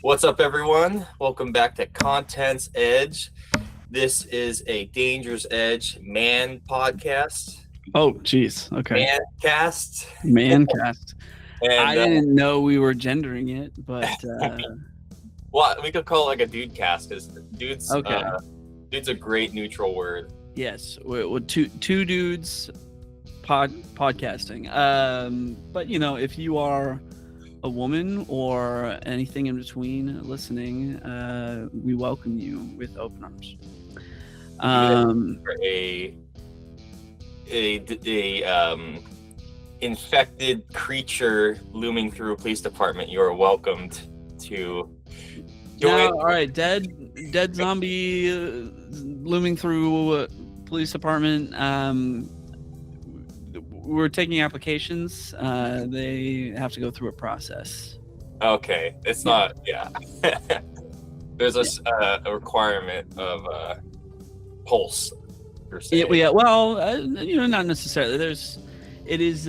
What's up, everyone? Welcome back to Content's Edge. This is a Danger's Edge man podcast. Oh, geez. Okay. Man cast. Mancast. I And, didn't know we were gendering it, but well, we could call it like a dude cast because dude's, okay. Dude's a great neutral word. Yes, with two dudes podcasting. But if you are a woman or anything in between listening, we welcome you with open arms. A infected creature looming through a police department, you are welcomed to join. All right, dead zombie looming through a police department. We're taking applications. They have to go through a process. Okay, it's not. Yeah, there's a requirement of pulse per se. Yeah. Well, not necessarily. It's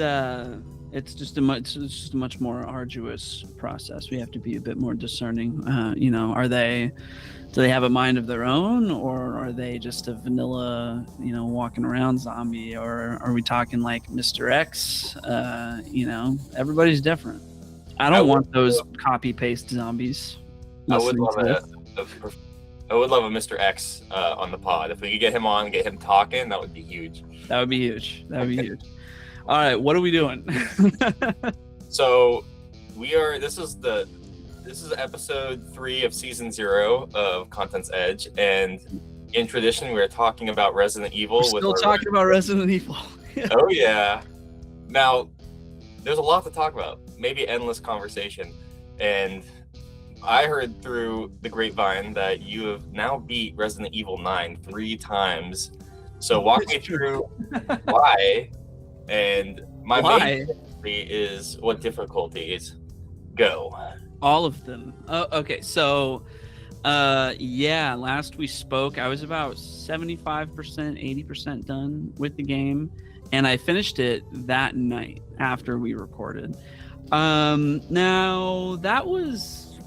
just a much more arduous process. We have to be a bit more discerning. Do they have a mind of their own, or are they just a vanilla, walking around zombie, or are we talking like Mr. X? Everybody's different. I don't want those copy paste zombies. I would love I would love a Mr. X on the pod. If we could get him on, get him talking, that would be huge. That would be huge. All right, what are we doing? So this is episode 3 of season 0 of Content's Edge, and in tradition, we're talking about Resident Evil. We're still talking about Resident Evil. Oh yeah. Now, there's a lot to talk about. Maybe endless conversation, and I heard through the grapevine that you have now beat Resident Evil 9 3 times. So walk me through why, and my main theory is what difficulties. Go. All of them. Okay, so last we spoke, I was about 75%, 80% done with the game, and I finished it that night after we recorded. Now, that was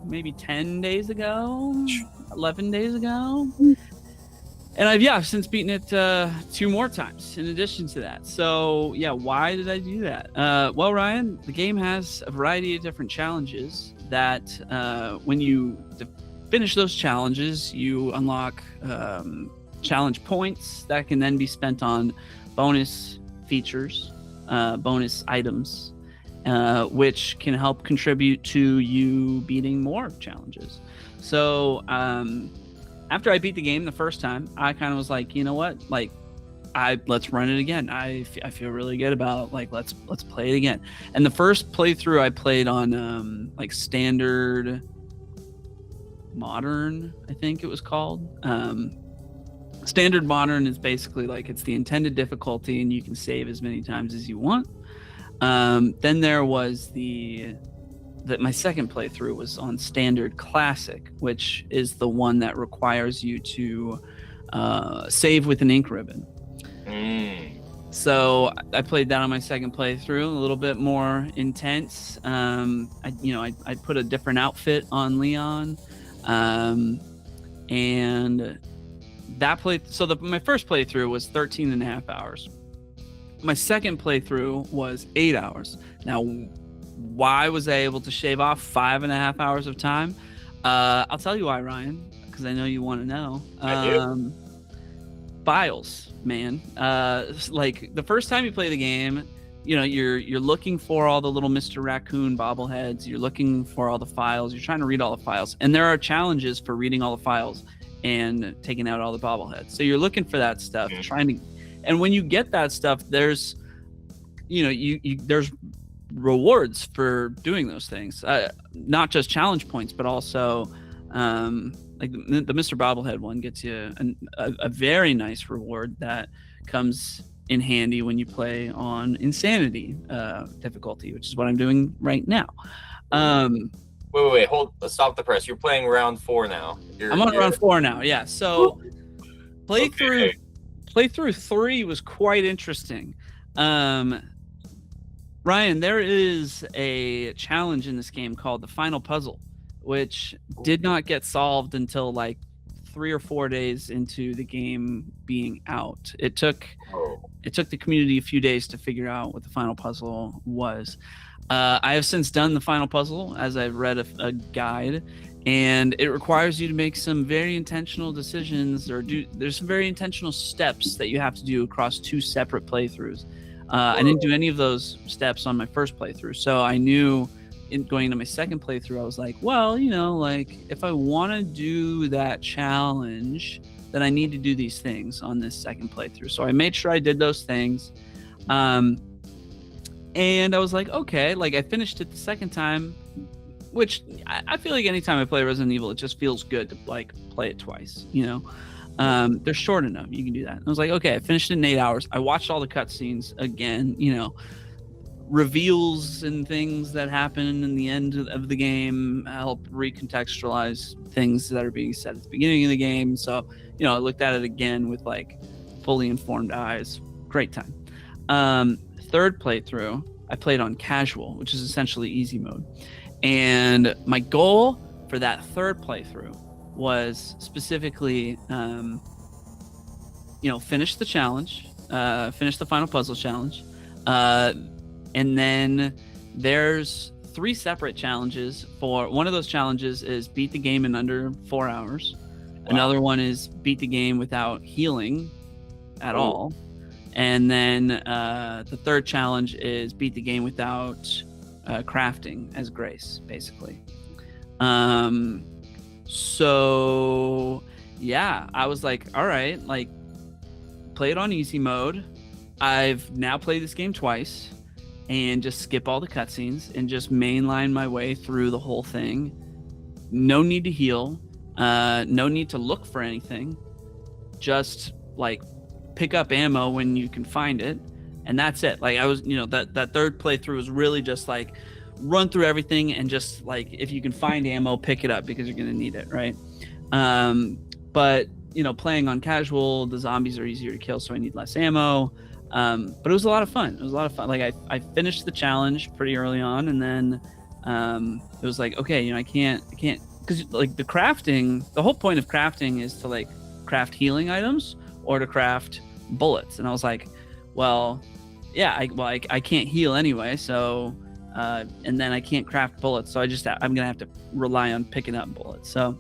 maybe 10 days ago, 11 days ago. And I've since beaten it 2 more times in addition to that. So, why did I do that? Well, Ryan, the game has a variety of different challenges that when you finish those challenges, you unlock challenge points that can then be spent on bonus features, bonus items, which can help contribute to you beating more challenges. So, after I beat the game the first time, I kind of was like, you know what? Like, let's run it again. I feel really good about let's play it again. And the first playthrough I played on standard modern, I think it was called. Standard modern is basically it's the intended difficulty, and you can save as many times as you want. Then there was my second playthrough was on standard classic, which is the one that requires you to save with an ink ribbon. So I played that on my second playthrough, a little bit more intense. I put a different outfit on Leon, and that my first playthrough was 13 and a half hours. My second playthrough was 8 hours. Now, why was I able to shave off 5.5 hours of time? I'll tell you why, Ryan, because I know you want to know. I do. Files, man. The first time you play the game, you're looking for all the little Mr. Raccoon bobbleheads. You're looking for all the files. You're trying to read all the files, and there are challenges for reading all the files and taking out all the bobbleheads. So you're looking for that stuff, and when you get that stuff, there's, there's rewards for doing those things, not just challenge points, but also the Mr. Bobblehead one gets you a very nice reward that comes in handy when you play on insanity difficulty, which is what I'm doing right now. Wait, stop the press. You're playing round 4 now. I'm on round 4 now. Yeah, so playthrough 3 was quite interesting. Ryan, there is a challenge in this game called the Final Puzzle, which did not get solved until like 3 or 4 days into the game being out. It took the community a few days to figure out what the final puzzle was. I have since done the final puzzle as I've read a guide, and it requires you to make some very intentional decisions, or there's some very intentional steps that you have to do across 2 separate playthroughs. I didn't do any of those steps on my first playthrough, so I knew going into my second playthrough, I was like, well, like if I want to do that challenge, then I need to do these things on this second playthrough. So I made sure I did those things. And I was like, okay, like I finished it the second time, which I feel like anytime I play Resident Evil, it just feels good to like play it twice, they're short enough. You can do that. And I was like, okay, I finished it in 8 hours. I watched all the cutscenes again, reveals and things that happen in the end of the game help recontextualize things that are being said at the beginning of the game. So, I looked at it again with like fully informed eyes. Great time. Third playthrough, I played on casual, which is essentially easy mode. And my goal for that third playthrough was specifically, finish the challenge, finish the final puzzle challenge. And then there's 3 separate challenges. For one of those challenges is beat the game in under 4 hours. Wow. Another one is beat the game without healing at all. And then the third challenge is beat the game without crafting as Grace, basically. So yeah, I was like, all right, like play it on easy mode. I've now played this game twice and just skip all the cutscenes and just mainline my way through the whole thing. No need to heal, no need to look for anything. Just like pick up ammo when you can find it, and that's it. Like I was, that third playthrough was really just like run through everything and just like if you can find ammo, pick it up because you're gonna need it, right? But playing on casual, the zombies are easier to kill, so I need less ammo. But it was a lot of fun. Like I finished the challenge pretty early on, and then it was like, okay, I can't because like the crafting, the whole point of crafting is to like craft healing items or to craft bullets. And I was like, well, yeah, I can't heal anyway, so and then I can't craft bullets, so I'm gonna have to rely on picking up bullets. So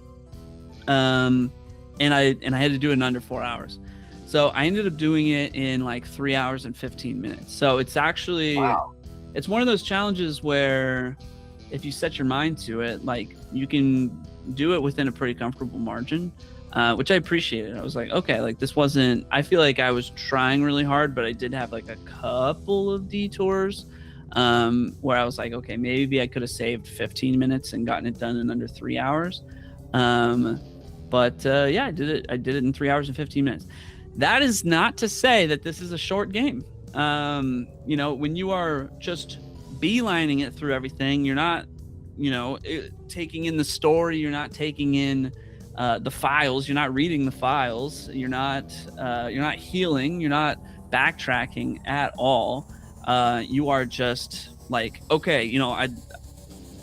and I had to do it in under 4 hours. So I ended up doing it in like 3 hours and 15 minutes. So it's actually, It's one of those challenges where if you set your mind to it, like you can do it within a pretty comfortable margin, which I appreciated. I was like, okay, like this wasn't, I feel like I was trying really hard, but I did have like a couple of detours where I was like, okay, maybe I could have saved 15 minutes and gotten it done in under 3 hours. But yeah, I did it in 3 hours and 15 minutes. That is not to say that this is a short game. When you are just beelining it through everything, you're not, taking in the story, you're not taking in the files, you're not reading the files, you're not healing, you're not backtracking at all. You are just like, okay,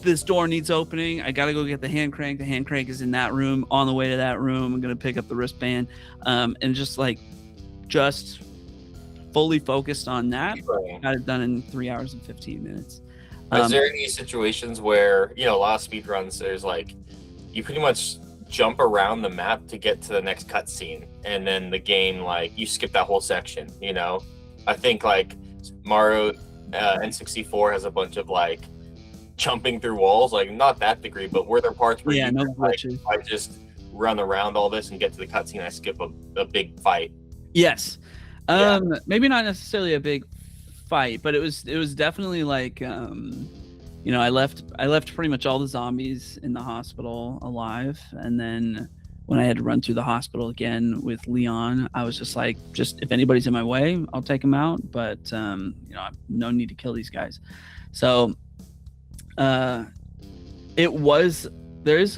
this door needs opening. I gotta go get the hand crank. The hand crank is in that room. On the way to that room, I'm gonna pick up the wristband, and just fully focused on that. Got it done in 3 hours and 15 minutes. Is there any situations where a lot of speedruns, there's like you pretty much jump around the map to get to the next cutscene, and then the game like you skip that whole section? I think like Mario N64 has a bunch of like jumping through walls, like not that degree, but were there parts where I just run around all this and get to the cutscene, I skip a big fight? Yes. Maybe not necessarily a big fight, but it was definitely like I left pretty much all the zombies in the hospital alive, and then when I had to run through the hospital again with Leon, I was just like, if anybody's in my way, I'll take them out, but no need to kill these guys. So there is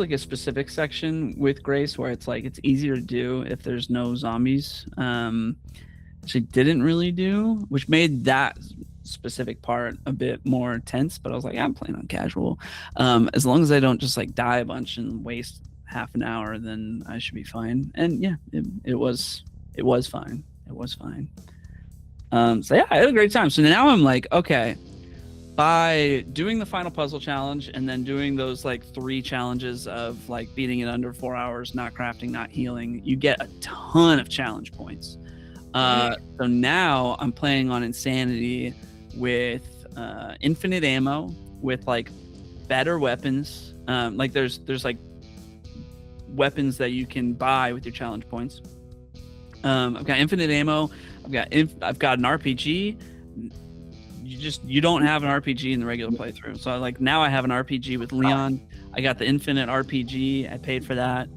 like a specific section with Grace where it's like it's easier to do if there's no zombies, which I didn't really do, which made that specific part a bit more tense, but I was like, I'm playing on casual. As long as I don't just like die a bunch and waste half an hour, then I should be fine. And yeah, it was fine. It was fine. So yeah, I had a great time. So now I'm like, okay, by doing the final puzzle challenge and then doing those like 3 challenges of like beating it under 4 hours, not crafting, not healing, you get a ton of challenge points. So now I'm playing on Insanity with infinite ammo, with like better weapons. Like there's like weapons that you can buy with your challenge points. I've got infinite ammo. I've got an RPG. You don't have an RPG in the regular playthrough. So like now I have an RPG with Leon. I got the infinite RPG. I paid for that.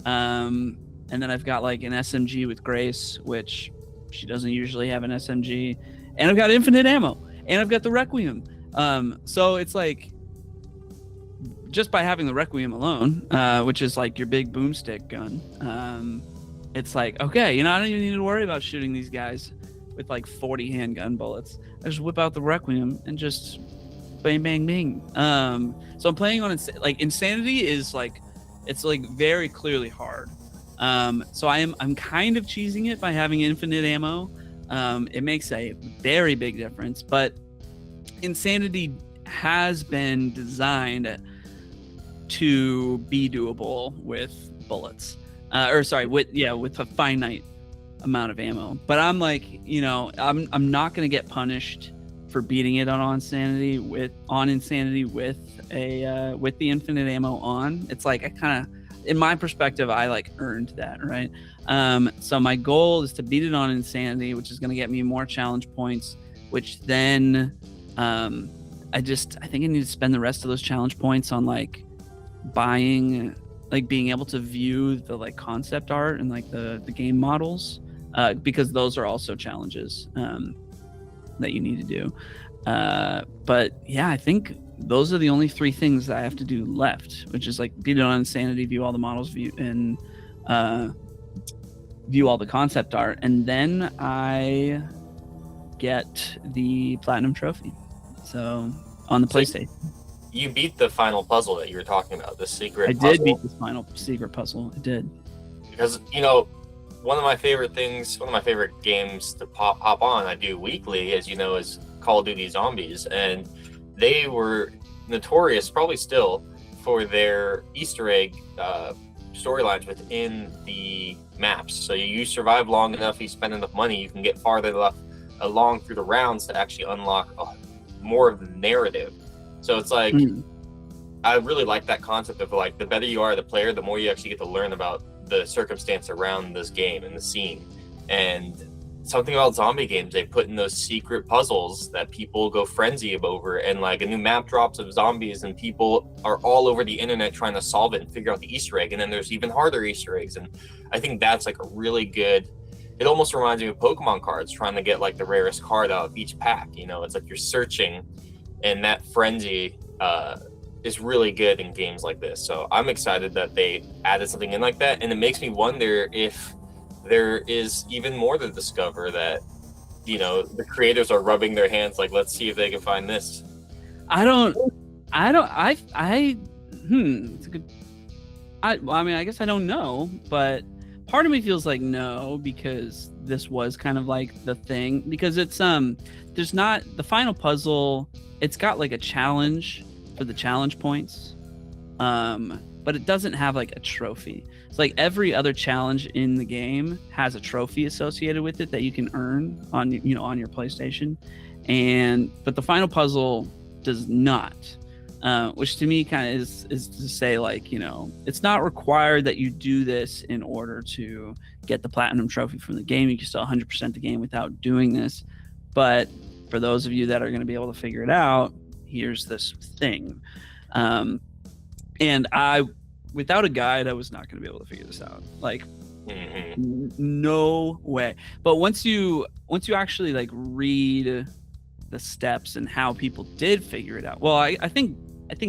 And then I've got like an SMG with Grace, which she doesn't usually have an SMG. And I've got infinite ammo. And I've got the Requiem. So it's like just by having the Requiem alone, which is like your big boomstick gun, it's like, okay, I don't even need to worry about shooting these guys with like 40 handgun bullets. I just whip out the Requiem and just bang, bang, bang. So I'm playing on like Insanity is like, it's like very clearly hard. So I'm kind of cheesing it by having infinite ammo. It makes a very big difference, but Insanity has been designed to be doable with bullets, with a finite amount of ammo. But I'm like, I'm not going to get punished for beating it on Insanity with the infinite ammo on. It's like I kind of, in my perspective, I like earned that, right? So my goal is to beat it on Insanity, which is going to get me more challenge points, which then I think I need to spend the rest of those challenge points on like buying, like being able to view the like concept art and like the game models, because those are also challenges that you need to do. But yeah, I think those are the only 3 things that I have to do left, which is like beat it on Insanity, view all the models, view all the concept art, and then I get the platinum trophy. So on the PlayStation. You beat the final puzzle that you were talking about, the secret puzzle. I did beat this final secret puzzle. I did. Because, one of my favorite games to hop on, I do weekly, as you know, is Call of Duty Zombies. And they were notorious, probably still, for their Easter egg storylines within the maps. So you survive long enough, you spend enough money, you can get farther along through the rounds to actually unlock more of the narrative. So it's like, I really like that concept of like, the better you are the player, the more you actually get to learn about the circumstance around this game and the scene. And something about zombie games, they put in those secret puzzles that people go frenzy over, and like a new map drops of zombies and people are all over the internet trying to solve it and figure out the Easter egg. And then there's even harder Easter eggs. And I think that's like a really good, it almost reminds me of Pokemon cards, trying to get like the rarest card out of each pack. It's like you're searching, and that frenzy is really good in games like this. So I'm excited that they added something in like that, and it makes me wonder if there is even more to discover, that the creators are rubbing their hands like, let's see if they can find this. It's a good, I guess I don't know, but part of me feels like no, because this was kind of like the thing, because it's there's not the final puzzle. It's got like a challenge for the challenge points, but it doesn't have like a trophy. It's like every other challenge in the game has a trophy associated with it that you can earn on on your PlayStation, but the final puzzle does not, which to me kind of is to say like, it's not required that you do this in order to get the platinum trophy from the game. You can still 100% the game without doing this, but for those of you that are going to be able to figure it out, here's this thing. And without a guide, I was not going to be able to figure this out. Like, no way. But once you actually like read the steps and how people did figure it out. Well, I think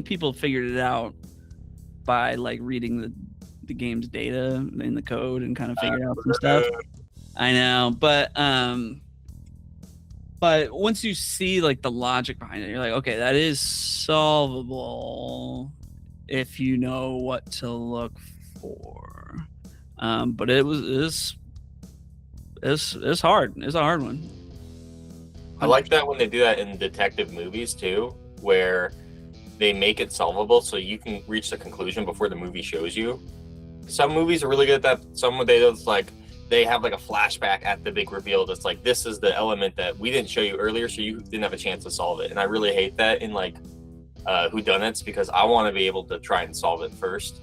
people figured it out by like reading the game's data in the code and kind of figuring out some stuff. I know, but But once you see like the logic behind it, you're like, okay, that is solvable if you know what to look for. But it's hard. It's a hard one. I like that when they do that in detective movies too, where they make it solvable so you can reach the conclusion before the movie shows you. Some movies are really good at that. Some it's like they have like a flashback at the big reveal that's like, this is the element that we didn't show you earlier, so you didn't have a chance to solve it. And I really hate that in like whodunits, because I want to be able to try and solve it first.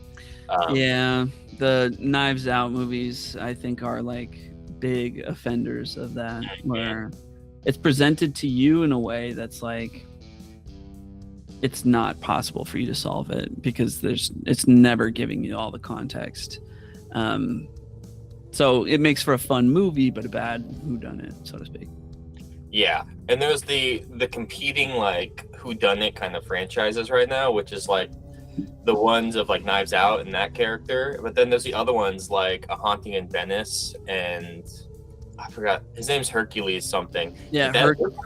Yeah, the Knives Out movies I think are like big offenders of that, where it's presented to you in a way that's like it's not possible for you to solve it because it's never giving you all the context. So it makes for a fun movie, but a bad whodunit, so to speak. Yeah, and there's the competing like whodunit kind of franchises right now, which is like the ones of like Knives Out and that character, but then there's the other ones like A Haunting in Venice, and I forgot his name's Hercules something. Yeah,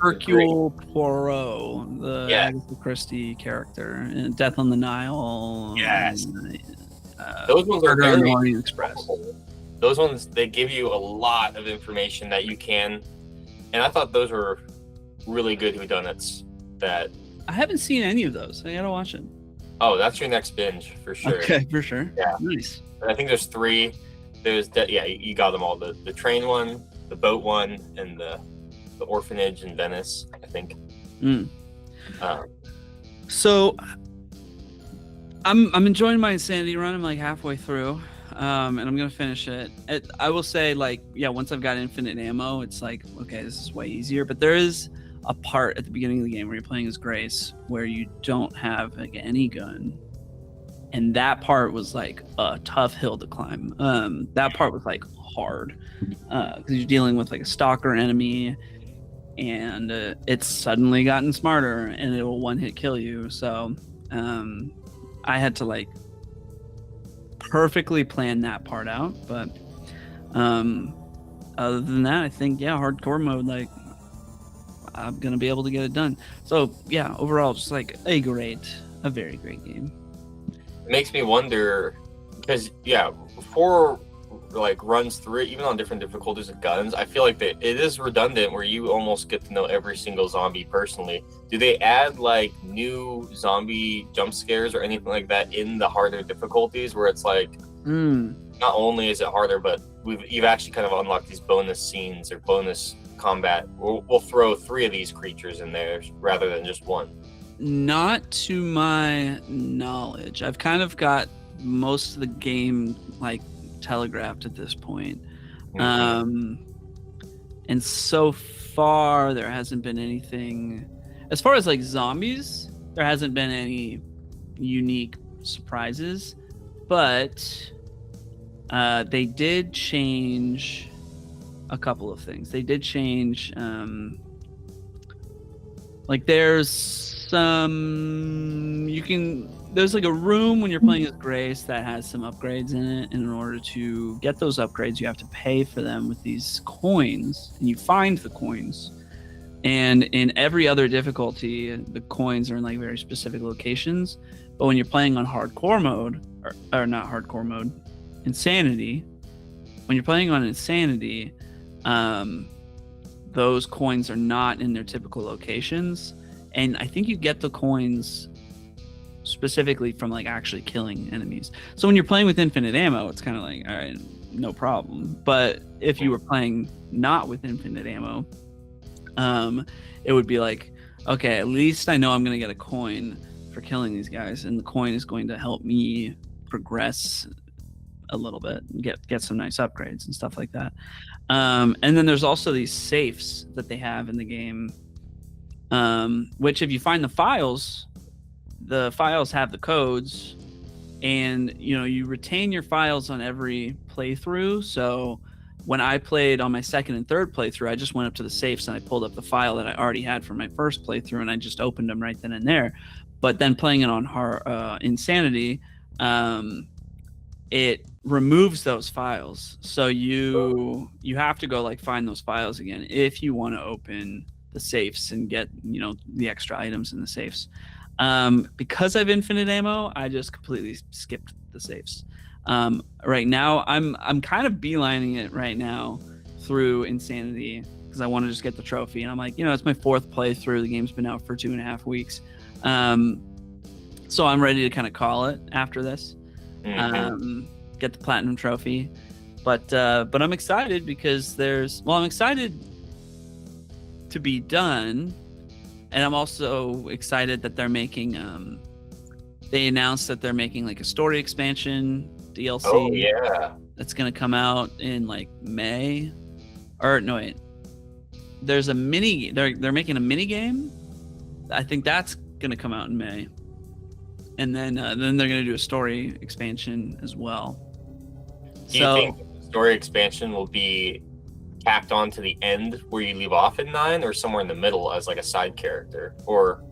Hercule Poirot, the Agatha Christie character, and Death on the Nile. Yes, and, those ones are very Orient Express. Those ones, they give you a lot of information that you can, and I thought those were really good whodunits. That I haven't seen any of those. I gotta watch it. Oh, that's your next binge for sure. Okay, for sure. Yeah, nice. I think there's 3. There's you got them all. The train one, the boat one, and the orphanage in Venice, I think. So I'm enjoying my Insanity run. I'm like halfway through, and I'm gonna finish it. I will say, like, once I've got infinite ammo, it's like, okay, this is way easier. But there is a part at the beginning of the game where you're playing as Grace where you don't have like any gun, and that part was like a tough hill to climb. That part was like hard because you're dealing with like a stalker enemy, and it's suddenly gotten smarter and it will one-hit kill you. So I had to like perfectly plan that part out. But other than that, I think hardcore mode, like, I'm gonna be able to get it done. So overall, just like a very great game. It makes me wonder, because before like runs through it, even on different difficulties of guns, I feel like that it is redundant where you almost get to know every single zombie personally. Do they add like new zombie jump scares or anything like that in the harder difficulties, where it's like not only is it harder, but you've actually kind of unlocked these bonus scenes or bonus combat? We'll throw 3 of these creatures in there rather than just 1. Not to my knowledge. I've kind of got most of the game like telegraphed at this point. And so far there hasn't been anything as far as like zombies. There hasn't been any unique surprises, but they did change a couple of things. They did change like there's like a room when you're playing as Grace that has some upgrades in it, and in order to get those upgrades you have to pay for them with these coins, and you find the coins. And in every other difficulty the coins are in like very specific locations, but when you're playing on hardcore mode, or not hardcore mode, Insanity, when you're playing on Insanity, those coins are not in their typical locations, and I think you get the coins specifically from like actually killing enemies. So when you're playing with infinite ammo, it's kind of like, all right, no problem. But if you were playing not with infinite ammo, it would be like, okay, at least I know I'm going to get a coin for killing these guys, and the coin is going to help me progress a little bit and get some nice upgrades and stuff like that. And then there's also these safes that they have in the game, which if you find the files have the codes, and you retain your files on every playthrough. So when I played on my second and third playthrough, I just went up to the safes and I pulled up the file that I already had from my first playthrough, and I just opened them right then and there. But then playing it on Insanity, it removes those files, so you have to go like find those files again if you want to open the safes and get the extra items in the safes. Because I've infinite ammo, I just completely skipped the safes. Right now, I'm kind of beelining it right now through Insanity because I want to just get the trophy. And I'm like, it's my 4th playthrough. The game's been out for 2.5 weeks. So I'm ready to kind of call it after this. Get the platinum trophy. But I'm excited because I'm excited to be done. And I'm also excited that they're making, they announced that they're making like a story expansion DLC. Oh, yeah. That's going to come out in like May. Or no, wait. There's a they're making a mini game. I think that's going to come out in May. And then they're going to do a story expansion as well. Do you think the story expansion will be tacked on to the end where you leave off in 9, or somewhere in the middle as like a side character? Or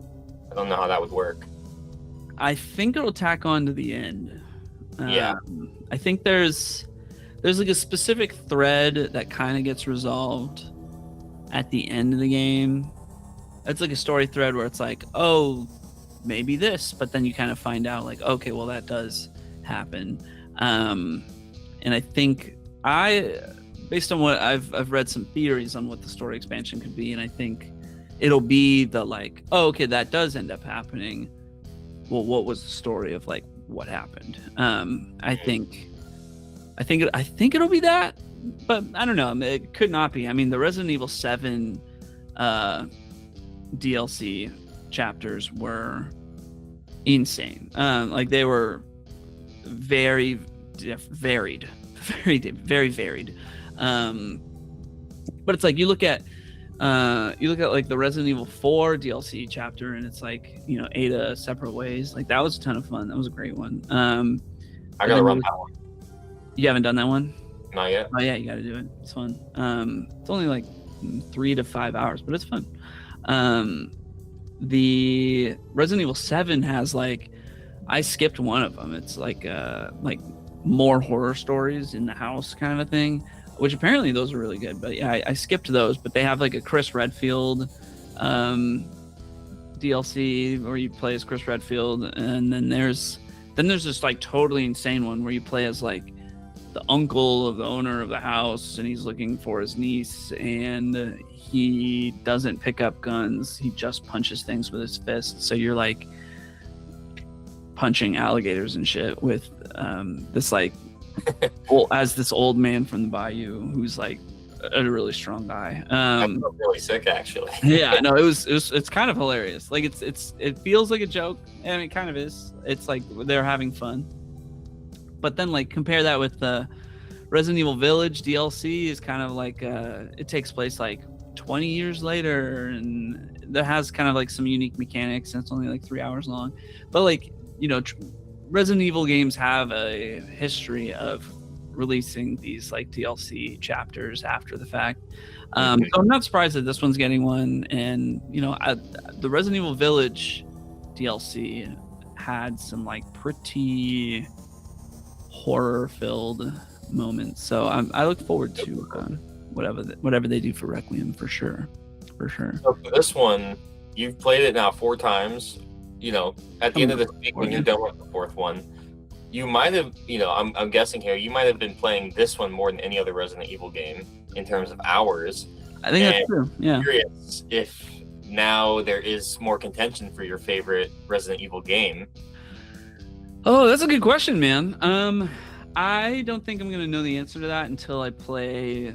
I don't know how that would work. I think it'll tack on to the end. Yeah. I think there's like a specific thread that kind of gets resolved at the end of the game. It's like a story thread where it's like, oh, maybe this, but then you kind of find out like, okay, well that does happen. And I think based on what I've read some theories on what the story expansion could be, and I think it'll be the like, oh, okay, that does end up happening. Well, what was the story of like what happened? I think it'll be that, but I don't know. It could not be. I mean, the Resident Evil 7 DLC chapters were insane. Like they were very varied. Very varied. But it's like you look at like the Resident Evil 4 DLC chapter, and it's like Ada Separate Ways. Like that was a ton of fun. That was a great one. I gotta run that one. You haven't done that one? Not yet. Oh yeah, you gotta do it. It's fun. It's only like 3 to 5 hours, but it's fun. The Resident Evil 7 has like, I skipped one of them. It's like more horror stories in the house kind of a thing, which apparently those are really good. But yeah, I skipped those. But they have like a Chris Redfield DLC where you play as Chris Redfield, and then there's this like totally insane one where you play as like the uncle of the owner of the house, and he's looking for his niece, and he doesn't pick up guns. He just punches things with his fist. So you're like punching alligators and shit with this like this old man from the bayou who's like a really strong guy. That's really sick, actually. Yeah, no, it's kind of hilarious. Like it feels like a joke, and it kind of is. It's like they're having fun. But then like compare that with the Resident Evil Village DLC is kind of like it takes place like 20 years later, and that has kind of like some unique mechanics, and it's only like 3 hours long. But like Resident Evil games have a history of releasing these like DLC chapters after the fact. So I'm not surprised that this one's getting one. And the Resident Evil Village DLC had some like pretty horror-filled moments. So I look forward to whatever they do for Requiem for sure. So for this one, you've played it now 4 times. At the end of this week, when you're done with the 4th one, you might have, I'm guessing here, you might have been playing this one more than any other Resident Evil game in terms of hours. I think that's true. Yeah. I'm curious if now there is more contention for your favorite Resident Evil game. Oh, that's a good question, man. I don't think I'm gonna know the answer to that until I play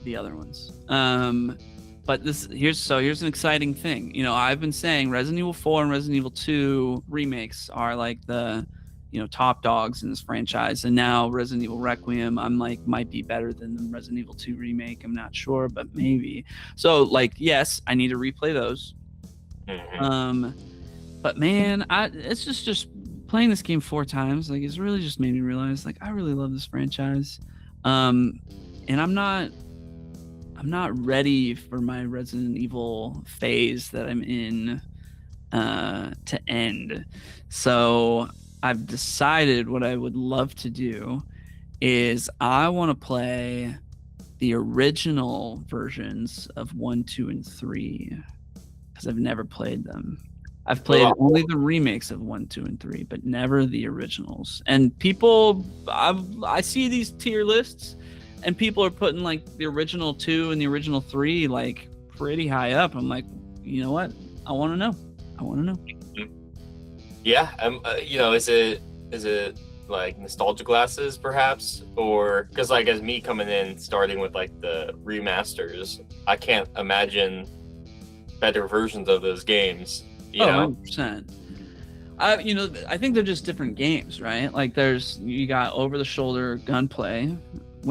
the other ones. But here's an exciting thing. I've been saying Resident Evil 4 and Resident Evil 2 remakes are like the top dogs in this franchise, and now Resident Evil Requiem I'm like might be better than the Resident Evil 2 remake. I'm not sure, but maybe. So like, yes, I need to replay those. But man, it's just playing this game 4 times, like it's really just made me realize like I really love this franchise. And I'm not ready for my Resident Evil phase that I'm in to end. So I've decided what I would love to do is I want to play the original versions of 1, 2, and 3 because I've never played them. I've played only the remakes of 1, 2, and 3, but never the originals. And people, I see these tier lists, and people are putting like the original 2 and the original 3 like pretty high up. I'm like, you know what? I want to know. Yeah, is it like nostalgia glasses perhaps, or because like as me coming in starting with like the remasters, I can't imagine better versions of those games. You know? 100%. I think they're just different games, right? Like you got over the shoulder gunplay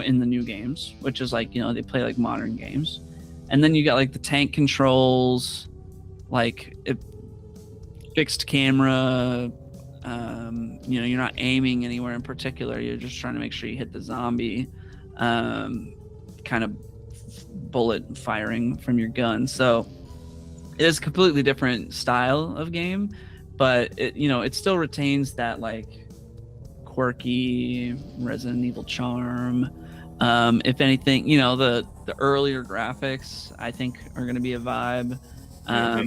in the new games, which is like, they play like modern games. And then you got like the tank controls, like fixed camera, you're not aiming anywhere in particular. You're just trying to make sure you hit the zombie, kind of bullet firing from your gun. So it is a completely different style of game, but it still retains that like quirky Resident Evil charm. If anything, the earlier graphics I think are going to be a vibe. I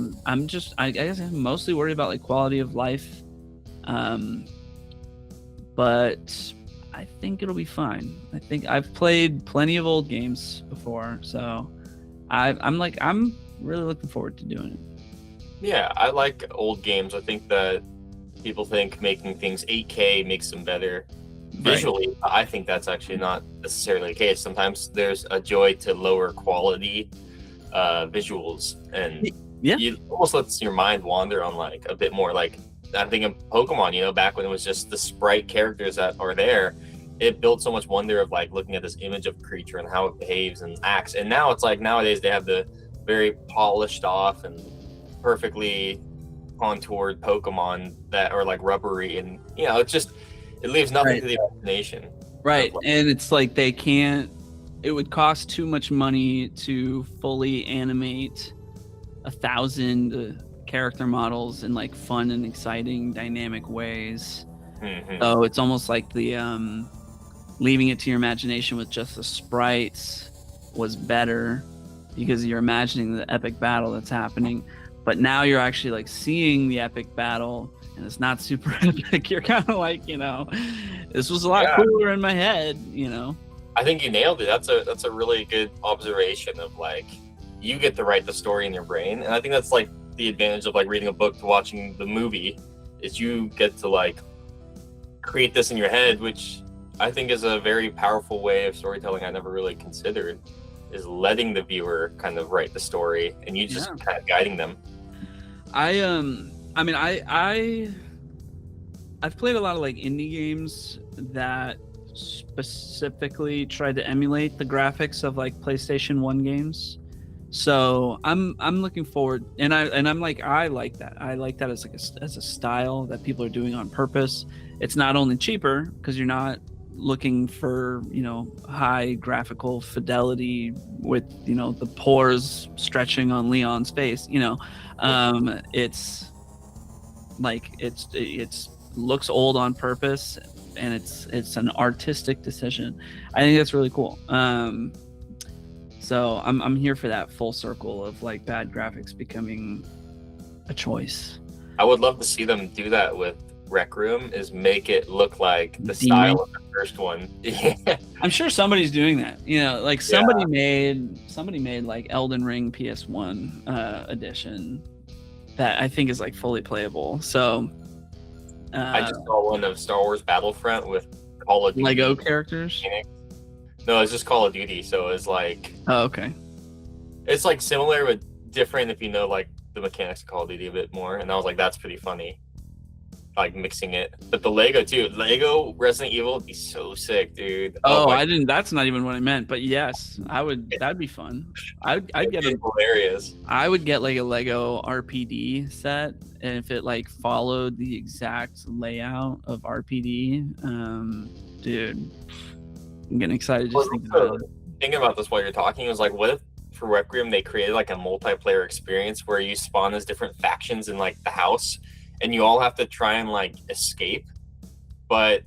guess I'm mostly worried about like quality of life. But I think it'll be fine. I think I've played plenty of old games before, so I'm really looking forward to doing it. Yeah, I like old games. I think that people think making things 8K makes them better visually. Right. I think that's actually not necessarily the case. Sometimes there's a joy to lower quality visuals, and it almost lets your mind wander on like a bit more. Like I'm thinking Pokemon, back when it was just the sprite characters that are there, it built so much wonder of like looking at this image of creature and how it behaves and acts. And now it's like nowadays they have the very polished off and perfectly contoured Pokemon that are like rubbery, and it leaves nothing to the imagination. Right. And it's like it would cost too much money to fully animate 1,000 character models in like fun and exciting dynamic ways. So it's almost like the leaving it to your imagination with just the sprites was better because you're imagining the epic battle that's happening, but now you're actually like seeing the epic battle and it's not super epic. You're kind of like, this was a lot cooler in my head. I think you nailed it. That's a really good observation of like you get to write the story in your brain, and I think that's like the advantage of like reading a book to watching the movie is you get to like create this in your head, which I think is a very powerful way of storytelling I never really considered, is letting the viewer kind of write the story and you just kind of guiding them. I've played a lot of like indie games that specifically tried to emulate the graphics of like PlayStation 1 games. So I'm looking forward, and I'm like I like that. I like that as like as a style that people are doing on purpose. It's not only cheaper because you're not looking for high graphical fidelity with the pores stretching on Leon's face. It's like it's looks old on purpose, and it's an artistic decision. I think that's really cool. So I'm here for that full circle of like bad graphics becoming a choice. I would love to see them do that with Requiem, is make it look like the style of the first one. I'm sure somebody's doing that. Like somebody made like Elden Ring PS1 edition that I think is like fully playable. So I just saw one of Star Wars Battlefront with Call of Duty Lego characters. No, it's just Call of Duty, so it's like... Oh, okay. It's like similar but different if you know like the mechanics of Call of Duty a bit more, and I was like, that's pretty funny. Like mixing it. But the Lego too. Lego Resident Evil would be so sick, dude. That's not even what I meant, but yes, that'd be fun. I'd get hilarious. I would get like a Lego RPD set, and if it like followed the exact layout of RPD, dude, I'm getting excited just thinking about it. Thinking about this while you're talking, it was like, what if for Requiem they created like a multiplayer experience where you spawn as different factions in like the house, and you all have to try and like escape, but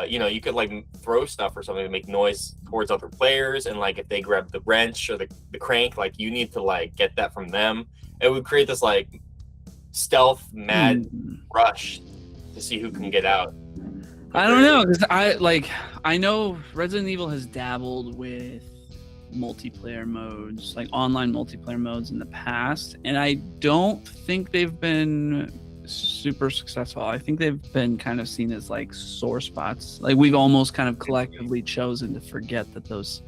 you could like throw stuff or something to make noise towards other players, and like if they grab the wrench or the crank, like you need to like get that from them. It would create this like stealth mad rush to see who can get out. I don't know, because I know Resident Evil has dabbled with multiplayer modes, like online multiplayer modes in the past, and I don't think they've been super successful. I think they've been kind of seen as like sore spots. Like we've almost kind of collectively chosen to forget that those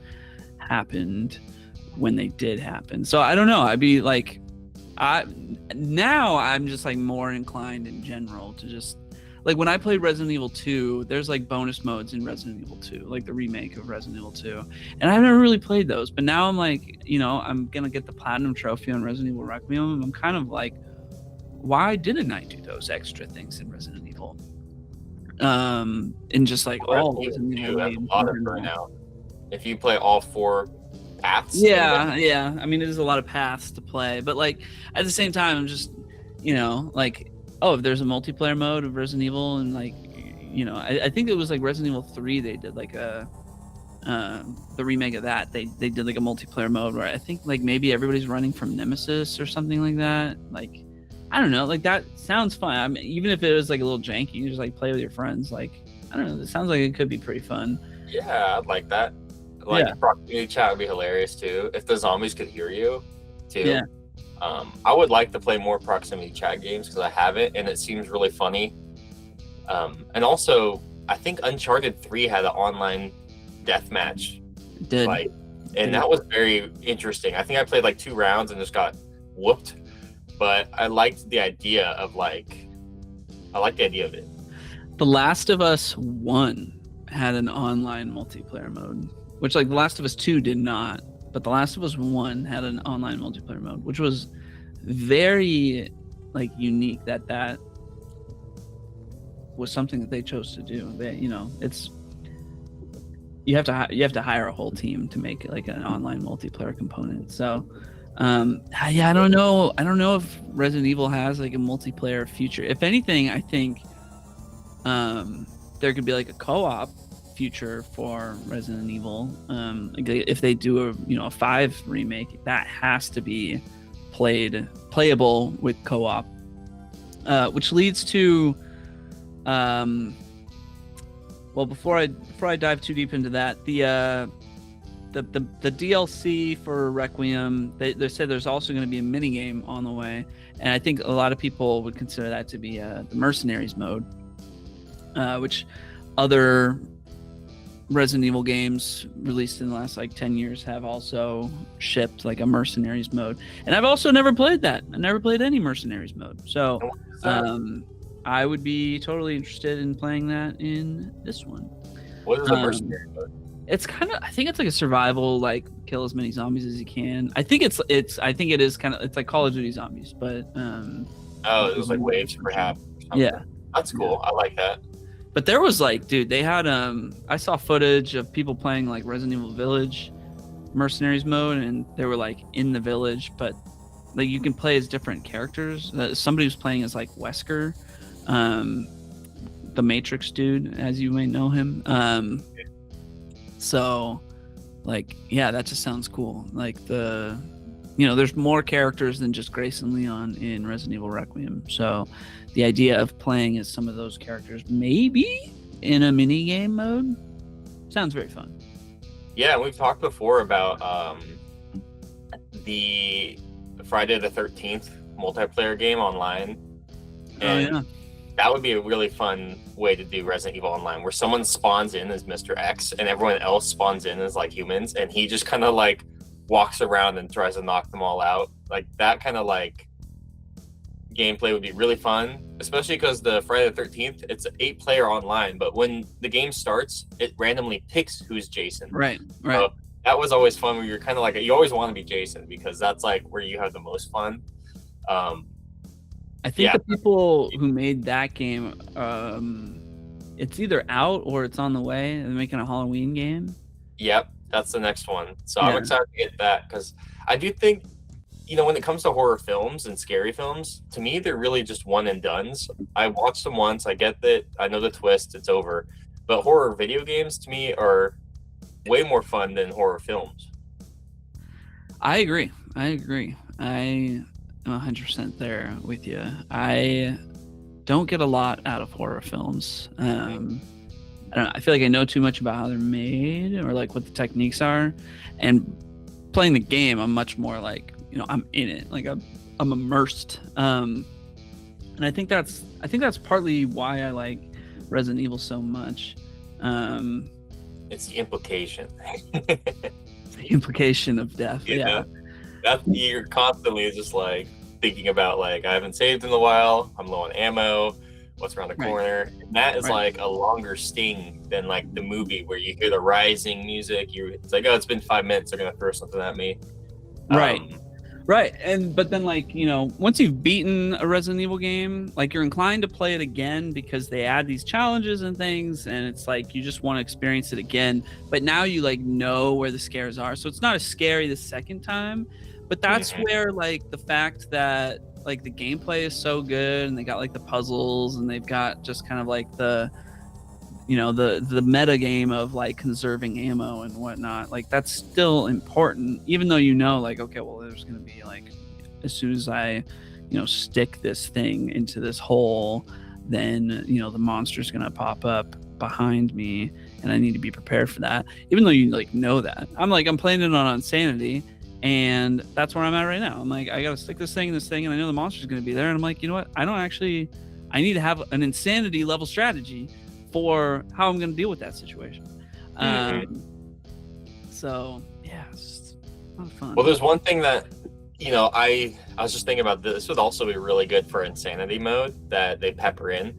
happened when they did happen. So I don't know. I'd be like, I'm just like more inclined in general to just like when I played Resident Evil 2, there's like bonus modes in Resident Evil 2, like the remake of Resident Evil 2. And I've never really played those, but now I'm like, I'm going to get the platinum trophy on Resident Evil Requiem. And I'm kind of like, why didn't I do those extra things in Resident Evil? And just like all Resident Evil games. A lot of burnout. If you play all 4 paths. Yeah. I mean, there's a lot of paths to play, but like at the same time, I'm just, like, if there's a multiplayer mode of Resident Evil, and like, I think it was like Resident Evil 3, they did like the remake of that. They did like a multiplayer mode where I think like maybe everybody's running from Nemesis or something like that. Like, I don't know, like that sounds fun. I mean, even if it was like a little janky, you just like play with your friends. Like, I don't know, it sounds like it could be pretty fun. Yeah, I'd like that. Like proximity chat would be hilarious too, if the zombies could hear you too. Yeah. I would like to play more proximity chat games because I haven't, and it seems really funny. And also, I think Uncharted 3 had an online deathmatch. It did. That was very interesting. I think I played like 2 rounds and just got whooped. But I liked the idea of it. The Last of Us 1 had an online multiplayer mode, which like The Last of Us 2 did not. But The Last of Us 1 had an online multiplayer mode, which was very like unique. That was something that they chose to do. It's you have to hire a whole team to make like an online multiplayer component. So I don't know if Resident Evil has like a multiplayer feature. If anything, I think there could be like a co-op future for Resident Evil. If they do a 5 remake, that has to be playable with co-op, which leads to before I dive too deep into that, the DLC for Requiem, they said there's also going to be a mini game on the way, and I think a lot of people would consider that to be the Mercenaries mode, which other Resident Evil games released in the last like 10 years have also shipped like a Mercenaries mode, and I've also never played that. I never played any Mercenaries mode, so I would be totally interested in playing that in this one. What is a Mercenary mode? It's kind of, I think it's like a survival, like kill as many zombies as you can. I think it is kind of, it's like Call of Duty Zombies, but it was like waves perhaps. Yeah, that's cool. I like that. But there was like, dude, they had I saw footage of people playing like Resident Evil Village Mercenaries mode, and they were like in the village, but like you can play as different characters. Somebody was playing as like Wesker, the Matrix dude, as you may know him. So like, yeah, that just sounds cool. Like there's more characters than just Grace and Leon in Resident Evil Requiem. So the idea of playing as some of those characters, maybe in a mini game mode, sounds very fun. Yeah, we've talked before about the Friday the 13th multiplayer game online. And that would be a really fun way to do Resident Evil Online, where someone spawns in as Mr. X and everyone else spawns in as like humans, and he just kind of like walks around and tries to knock them all out. Like that kind of like gameplay would be really fun, especially because the Friday the 13th, it's an 8-player online, but when the game starts, it randomly picks who's Jason. Right. So that was always fun, where you're kind of like, you always want to be Jason because that's like where you have the most fun. I think the people who made that game, it's either out or it's on the way. They're making a Halloween game. Yep, that's the next one. So I'm excited to get that, because I do think when it comes to horror films and scary films, to me, they're really just one and dones. I watched them once. I get that. I know the twist. It's over. But horror video games, to me, are way more fun than horror films. I agree. I am 100% there with you. I don't get a lot out of horror films. I don't know. I feel like I know too much about how they're made or like what the techniques are. And playing the game, I'm much more like, I'm in it. Like I'm immersed. And I think that's partly why I like Resident Evil so much. It's the implication. The implication of death. Yeah. That's, you're constantly just like thinking about like, I haven't saved in a while. I'm low on ammo. What's around the corner? And that is like a longer sting than like the movie where you hear the rising music. It's like, oh, it's been 5 minutes. They're gonna throw something at me. Right. But then like, once you've beaten a Resident Evil game, like you're inclined to play it again because they add these challenges and things, and it's like you just want to experience it again. But now you like know where the scares are. So it's not as scary the second time. But that's where like the fact that like the gameplay is so good and they got like the puzzles and they've got just kind of like the the meta game of like conserving ammo and whatnot, like that's still important, even though like, okay, well, there's gonna be like, as soon as I stick this thing into this hole, then the monster's gonna pop up behind me and I need to be prepared for that, even though you like know that. I'm playing it on Insanity, and that's where I'm at right now. I'm like, I gotta stick this thing in this thing, and I know the monster's gonna be there, and I'm like, you know what, I need to have an Insanity level strategy for how I'm going to deal with that situation. So yeah, it's just a lot of fun. Well, there's one thing that I was just thinking about. This would also be really good for Insanity mode that they pepper in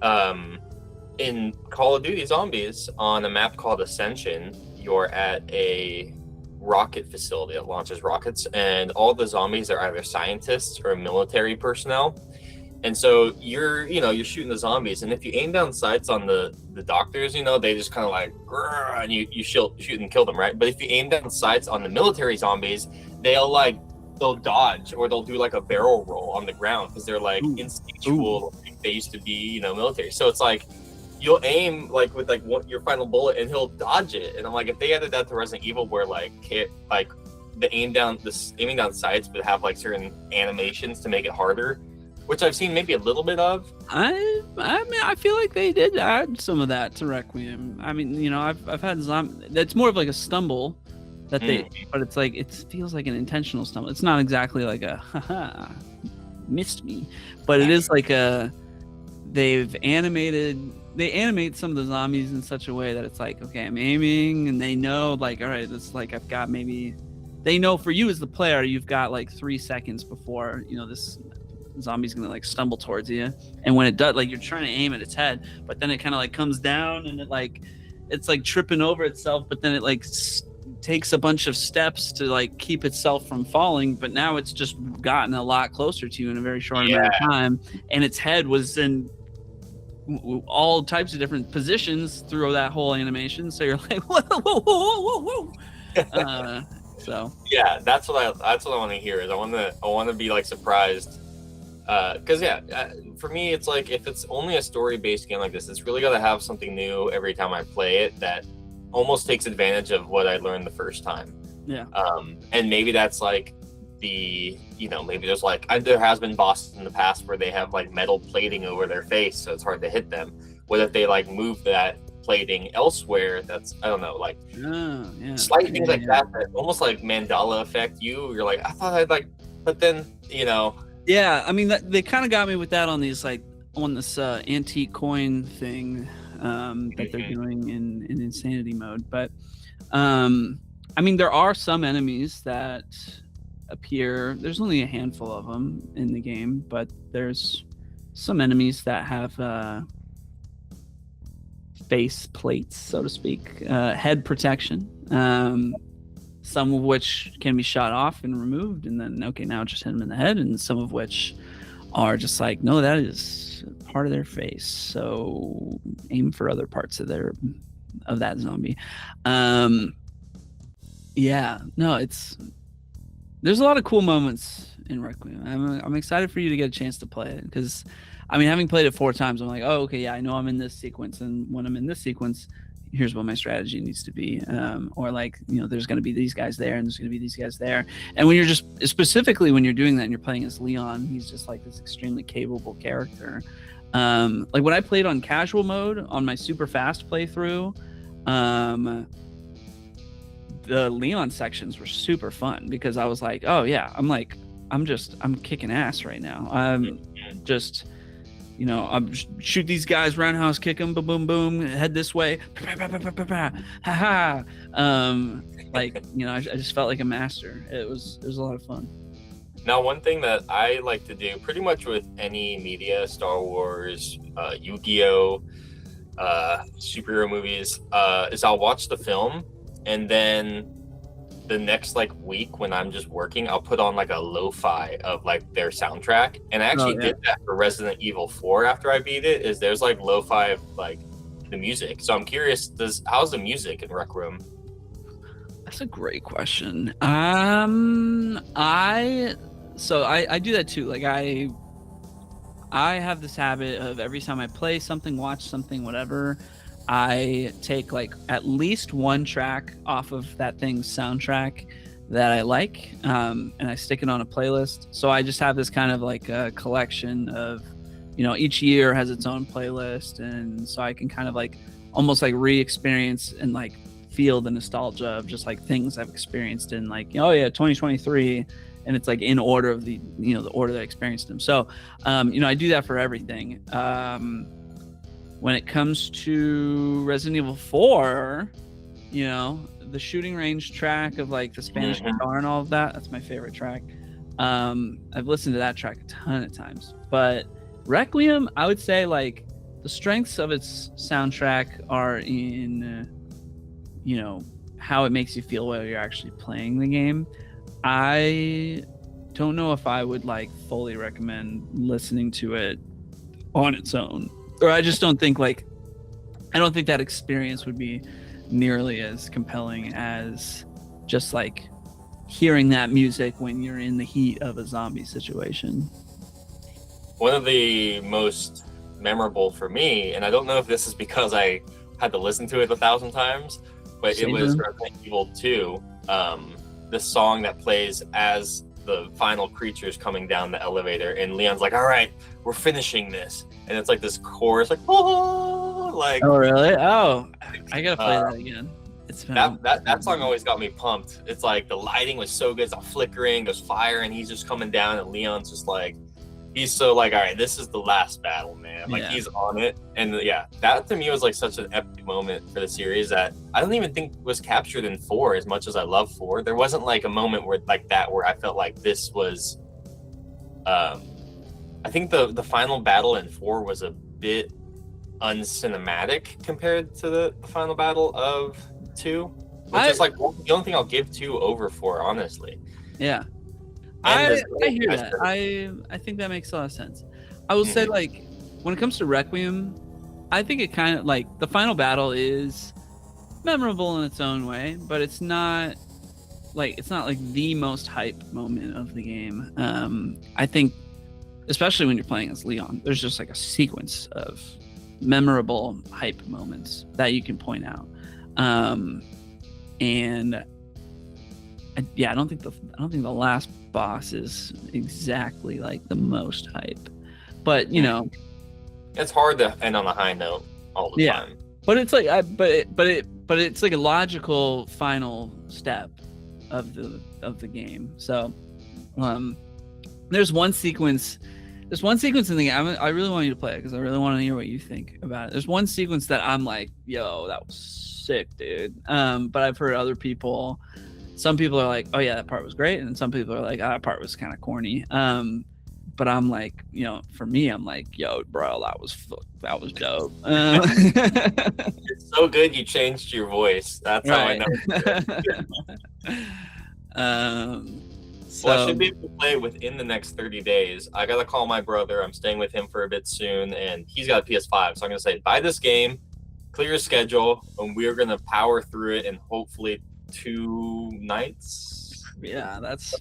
Call of Duty Zombies on a map called Ascension. You're at a rocket facility that launches rockets, and all the zombies are either scientists or military personnel. And so you're shooting the zombies, and if you aim down sights on the doctors, they just kind of like, and you shoot and kill them, right? But if you aim down sights on the military zombies, they'll dodge, or they'll do like a barrel roll on the ground because they're like instinctual. They used to be, military. So it's like you'll aim like with like your final bullet, and he'll dodge it. And I'm like, if they added that to Resident Evil, where the aiming down sights would have like certain animations to make it harder, which I've seen maybe a little bit of. I mean, I feel like they did add some of that to Requiem. I mean, I've had that's more of like a stumble that but it's like, it feels like an intentional stumble. It's not exactly like a haha missed me, but it is like they animate some of the zombies in such a way that it's like, okay, I'm aiming, and they know like, all right, this like, I've got they know for you as the player, you've got like 3 seconds before this zombie's gonna like stumble towards you, and when it does, like, you're trying to aim at its head, but then it kind of like comes down, and it's like tripping over itself, but then it like takes a bunch of steps to like keep itself from falling, but now it's just gotten a lot closer to you in a very short amount of time, and its head was in all types of different positions through that whole animation, so you're like, whoa. So yeah, that's what I want to hear. Is I want to be like surprised. Because for me, it's like, if it's only a story-based game like this, it's really got to have something new every time I play it that almost takes advantage of what I learned the first time. Yeah. And maybe that's like maybe there's like, there has been bosses in the past where they have like metal plating over their face, so it's hard to hit them. What if they like move that plating elsewhere? That's, I don't know, like slight things like that almost like mandala affect you. You're like, I thought I'd like, but then Yeah, I mean, they kind of got me with that on this antique coin thing that they're doing in Insanity mode. But I mean, there are some enemies that appear. There's only a handful of them in the game, but there's some enemies that have face plates, so to speak, head protection. Some of which can be shot off and removed, and then, okay, now just hit them in the head, and some of which are just like, no, that is part of their face, so aim for other parts of that zombie. there's a lot of cool moments in Requiem. I'm excited for you to get a chance to play it because, I mean, having played it 4 times, I'm like, oh, okay, yeah, I know I'm in this sequence, and when I'm in this sequence, here's what my strategy needs to be. Or like, there's going to be these guys there, and there's going to be these guys there. And when you're just specifically when you're doing that and you're playing as Leon, he's just like this extremely capable character. Like when I played on casual mode on my super fast playthrough, the Leon sections were super fun because I was like, oh yeah, I'm kicking ass right now. I'm just, I'm shoot these guys, roundhouse kick them, boom, boom, boom, head this way, ha ha. I just felt like a master. It was a lot of fun. Now, one thing that I like to do pretty much with any media, Star Wars, Yu-Gi-Oh, superhero movies, is I'll watch the film, and then the next week when I'm just working, I'll put on a lo-fi of their soundtrack. And I actually did that for Resident Evil 4 after I beat it. Is there's lo-fi of the music. So I'm curious, how's the music in Rec Room? That's a great question. I do that too. I have this habit of every time I play something, watch something, whatever, I take at least one track off of that thing's soundtrack that I like, and I stick it on a playlist. So I just have this kind of a collection of, each year has its own playlist, and so I can kind of almost re-experience and feel the nostalgia of just things I've experienced in 2023, and it's in order of the the order that I experienced them. So I do that for everything. When it comes to Resident Evil 4, the shooting range track of the Spanish guitar and all of that's my favorite track. I've listened to that track a ton of times. But Requiem, I would say the strengths of its soundtrack are in how it makes you feel while you're actually playing the game. I don't know if I would fully recommend listening to it on its own. Or I just don't think I don't think that experience would be nearly as compelling as just hearing that music when you're in the heat of a zombie situation. One of the most memorable for me, and I don't know if this is because I had to listen to it 1,000 times, but it was Resident Evil 2, the song that plays as the final creature's coming down the elevator, and Leon's all right, we're finishing this, and it's this chorus oh really? Oh, I gotta play that again. It's that song always got me pumped. It's the lighting was so good, it's all flickering, there's fire, and he's just coming down, and Leon's just he's so all right, this is the last battle, man. He's on it. And that to me was such an epic moment for the series that I don't even think was captured in 4 as much as I love 4. There wasn't a moment where that where I felt this was I think the final battle in 4 was a bit uncinematic compared to the final battle of 2, which is the only thing I'll give 2 over 4, honestly. Yeah. I hear that. I think that makes a lot of sense. I will say when it comes to Requiem, I think it kind of the final battle is memorable in its own way, but it's not the most hype moment of the game. I think especially when you're playing as Leon, there's just a sequence of memorable hype moments that you can point out. And I don't think the last boss is exactly the most hype, but it's hard to end on a high note all the time. But it's but it's a logical final step of the game. So there's one sequence in the game. I really want you to play it because I really want to hear what you think about it. There's one sequence that I'm yo, that was sick, dude. But I've heard other people. Some people are oh yeah, that part was great, and some people are that part was kind of corny. But I'm for me, I'm yo, bro, that was dope. It's so good you changed your voice. That's right. How I know. Well, I should be able to play within the next 30 days. I gotta call my brother. I'm staying with him for a bit soon, and he's got a PS5. So I'm gonna say, buy this game, clear your schedule, and we're gonna power through it in hopefully 2 nights. Yeah, That's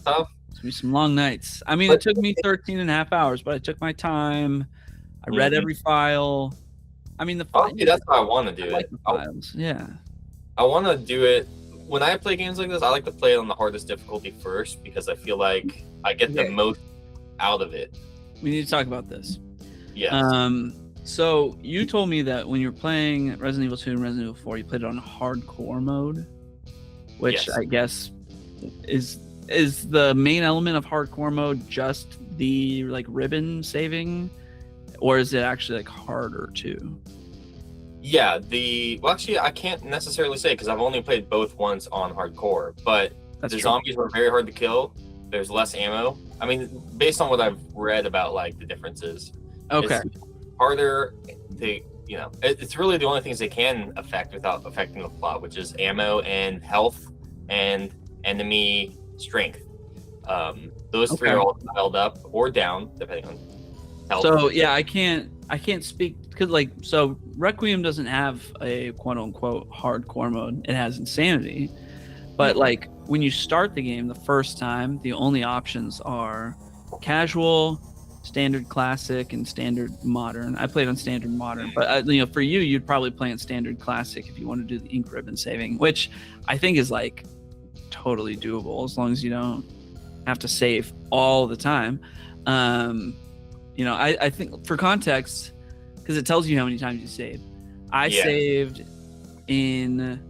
tough. it's gonna be some long nights. I mean, it But took me 13 and a half hours, but I took my time. I read mhm. every file. I mean, Honestly, that's how I want to I do like it. the files. Yeah. I want to do it when I play games like this. I like to play it on the hardest difficulty first because I feel like I get the Okay. most out of it. We need to talk about this. Yes. So you told me that when you were playing Resident Evil 2 and Resident Evil 4, you played it on hardcore mode, which Yes. I guess is the main element of hardcore mode just the like ribbon saving, or is it actually like harder too? Yeah. Well, actually, I can't necessarily say because I've only played both once on hardcore, but That's the true. zombies were very hard to kill. There's less ammo. I mean, based on what I've read about like the differences, Okay. it's harder to, it's really the only things they can affect without affecting the plot, which is ammo and health and enemy strength. Those three Okay. are all held up or down depending on health. So yeah, I can't speak because like so Requiem doesn't have a quote unquote hardcore mode. It has insanity. But like when you start the game the first time, the only options are casual, standard classic, and standard modern. I played on standard modern, but for you, you'd probably play on standard classic if you want to do the ink ribbon saving, which I think is like totally doable as long as you don't have to save all the time. I think for context, because it tells you how many times you saved. I saved in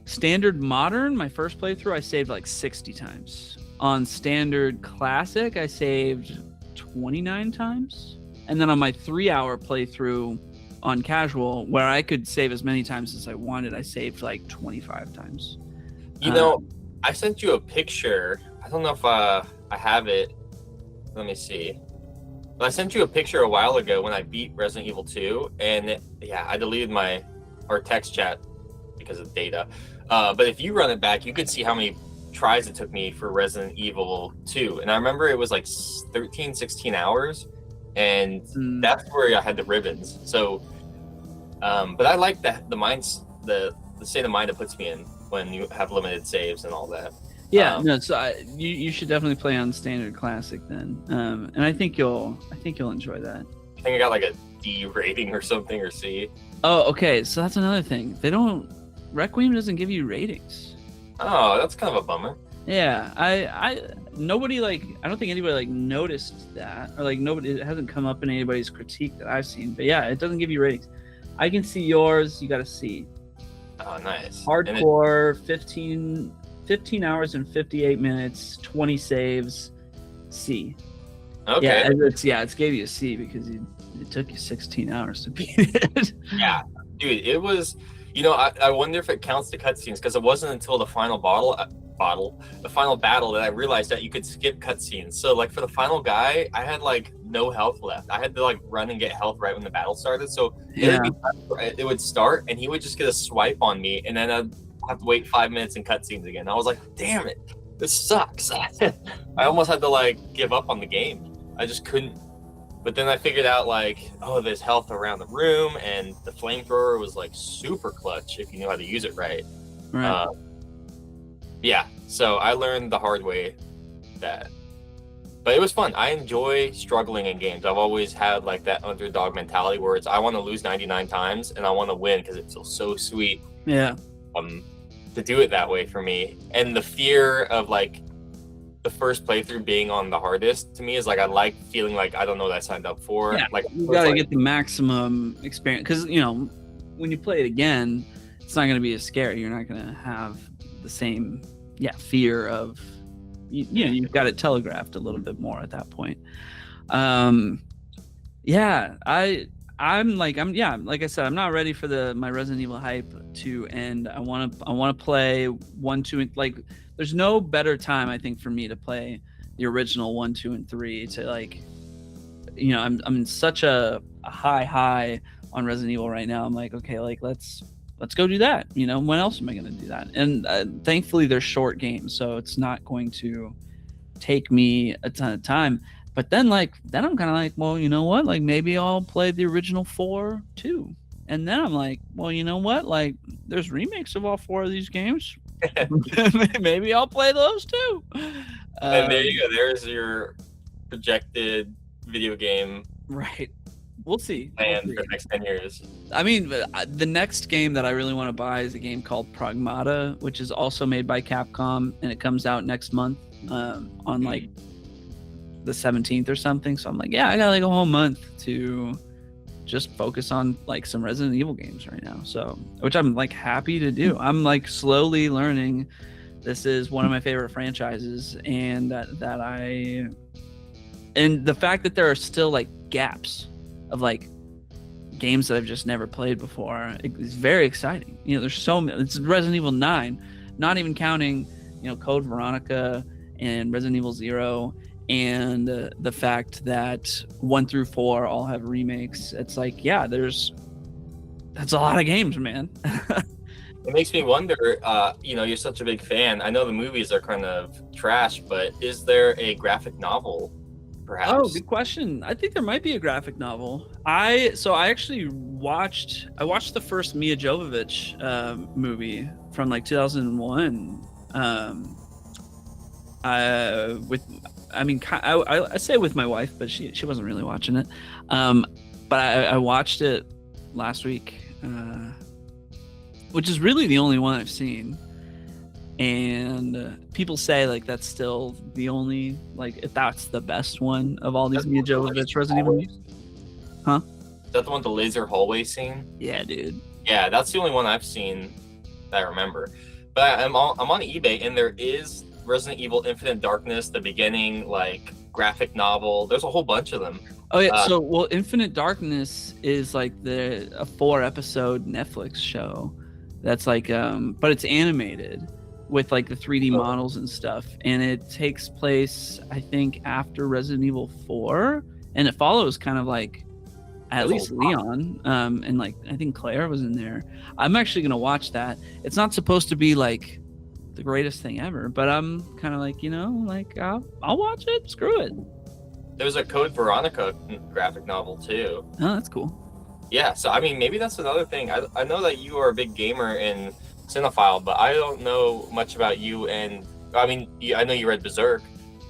standard modern, my first playthrough, I saved like 60 times. On standard classic, I saved 29 times. And then on my 3-hour playthrough on casual, where I could save as many times as I wanted, I saved like 25 times. I sent you a picture. I don't know if I have it. Let me see. But I sent you a picture a while ago when I beat Resident Evil 2, and I deleted our text chat because of data. But if you run it back, you could see how many tries it took me for Resident Evil 2. And I remember it was like 13, 16 hours, and that's where I had the ribbons. So, but I like the state of mind it puts me in when you have limited saves and all that. Yeah, so you should definitely play on standard classic then, and I think you'll enjoy that. I think I got like a D rating or something, or C. Oh, okay. So that's another thing. Requiem doesn't give you ratings. Oh, that's kind of a bummer. Yeah, I don't think anybody noticed that, or it hasn't come up in anybody's critique that I've seen. But yeah, it doesn't give you ratings. I can see yours. You got a C. Oh, nice. Hardcore, 15 hours and 58 minutes, 20 saves, C. Okay. Yeah, it's gave you a C because it took you 16 hours to beat it. Yeah, dude, it was. I wonder if it counts the cutscenes because it wasn't until the final the final battle that I realized that you could skip cutscenes. So like for the final guy, I had like no health left. I had to like run and get health right when the battle started. So it would start and he would just get a swipe on me, and then I'd have to wait 5 minutes in cutscenes again. I was like, damn it, this sucks. I almost had to like give up on the game. I just couldn't. But then I figured out like, oh, there's health around the room, and the flamethrower was like super clutch if you knew how to use it right. Right. So I learned the hard way that. But it was fun. I enjoy struggling in games. I've always had like that underdog mentality where I want to lose 99 times and I want to win because it feels so sweet. Yeah. To do it that way for me, and the fear of like the first playthrough being on the hardest to me is like I like feeling like I don't know what I signed up for. Yeah, like you gotta get the maximum experience because when you play it again, it's not going to be as scary. You're not going to have the same fear of you've got it telegraphed a little bit more at that point. I'm like I said, I'm not ready for my Resident Evil hype to end. I want to play 1, 2, and like there's no better time I think for me to play the original 1, 2, and 3 to like I'm in such a high on Resident Evil right now. I'm like, okay, like let's go do that. When else am I going to do that? And thankfully they're short games, so it's not going to take me a ton of time. But then I'm kind of like, well, you know what? Like maybe I'll play the original 4 too. And then I'm like, well, you know what? Like there's remakes of all 4 of these games. Maybe I'll play those too. And there you go. There's your projected video game Right. We'll see. plan for the next 10 years. I mean, the next game that I really want to buy is a game called Pragmata, which is also made by Capcom, and it comes out next month on like the 17th or something. So I'm like, yeah, I got like a whole month to just focus on like some Resident Evil games right now. So, which I'm like happy to do. I'm like slowly learning. This is one of my favorite franchises, and and the fact that there are still like gaps of like games that I've just never played before is very exciting. You know, there's so many. It's Resident Evil 9, not even counting, you know, Code Veronica and Resident Evil 0, and the fact that 1 through 4 all have remakes. It's like, yeah, that's a lot of games, man. It makes me wonder, you know, you're such a big fan. I know the movies are kind of trash, but is there a graphic novel, perhaps? Oh, good question. I think there might be a graphic novel. I actually watched the first Mia Jovovich movie from like 2001. I say with my wife, but she wasn't really watching it. But I watched it last week, which is really the only one I've seen. And people say like that's still the only, like, if that's the best one of all these Mia Jovovich Resident Evil movies. Huh? Is that the one with the laser hallway scene? Yeah, dude. Yeah, that's the only one I've seen that I remember. But I'm on eBay, and there is Resident Evil Infinite Darkness, the beginning, like, graphic novel. There's a whole bunch of them. Oh yeah, so Infinite Darkness is like a 4-episode Netflix show that's like but it's animated with like the 3D models and stuff, and it takes place, I think, after Resident Evil 4, and it follows kind of like at least Leon, and like I think Claire was in there. I'm actually gonna watch that. It's not supposed to be like the greatest thing ever, but I'm kind of like, you know, like I'll watch it. Screw it. There's a Code Veronica graphic novel too. Oh, that's cool. Yeah, so I mean, maybe that's another thing. I know that you are a big gamer and cinephile, but I don't know much about you. And I mean, I know you read Berserk,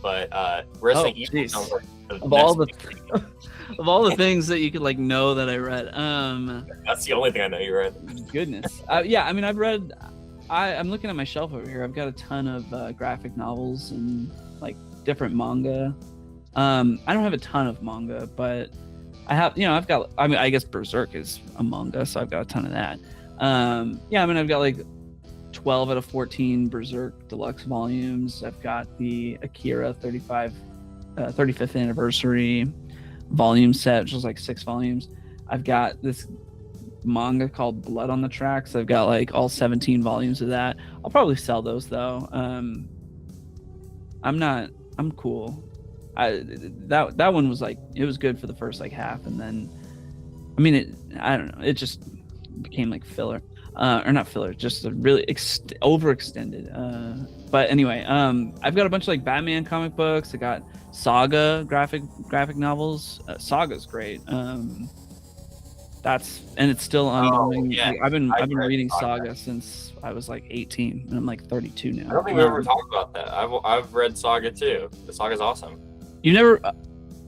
but Resident Evil sounds like of all the things that you could like know that I read. That's the only thing I know you read. Goodness. Yeah, I mean, I've read. I'm looking at my shelf over here. I've got a ton of graphic novels and like different manga. I don't have a ton of manga, but I have, you know, I've got, I mean, I guess Berserk is a manga, so I've got a ton of that. Yeah, I mean, I've got like 12 out of 14 Berserk deluxe volumes. I've got the Akira 35th anniversary volume set, which was like 6 volumes. I've got this manga called Blood on the Tracks. I've got like all 17 volumes of that. I'll probably sell those though. I'm cool. That one was like, it was good for the first like half, and then I mean I don't know, it just became like filler, or not filler, just a really overextended. But anyway, I've got a bunch of like Batman comic books. I got Saga graphic novels. Saga's great. And it's still ongoing. Yeah. I've been reading Saga since I was like 18, and I'm like 32 now. I don't think we ever talked about that. I've read Saga too. The Saga's awesome. You never?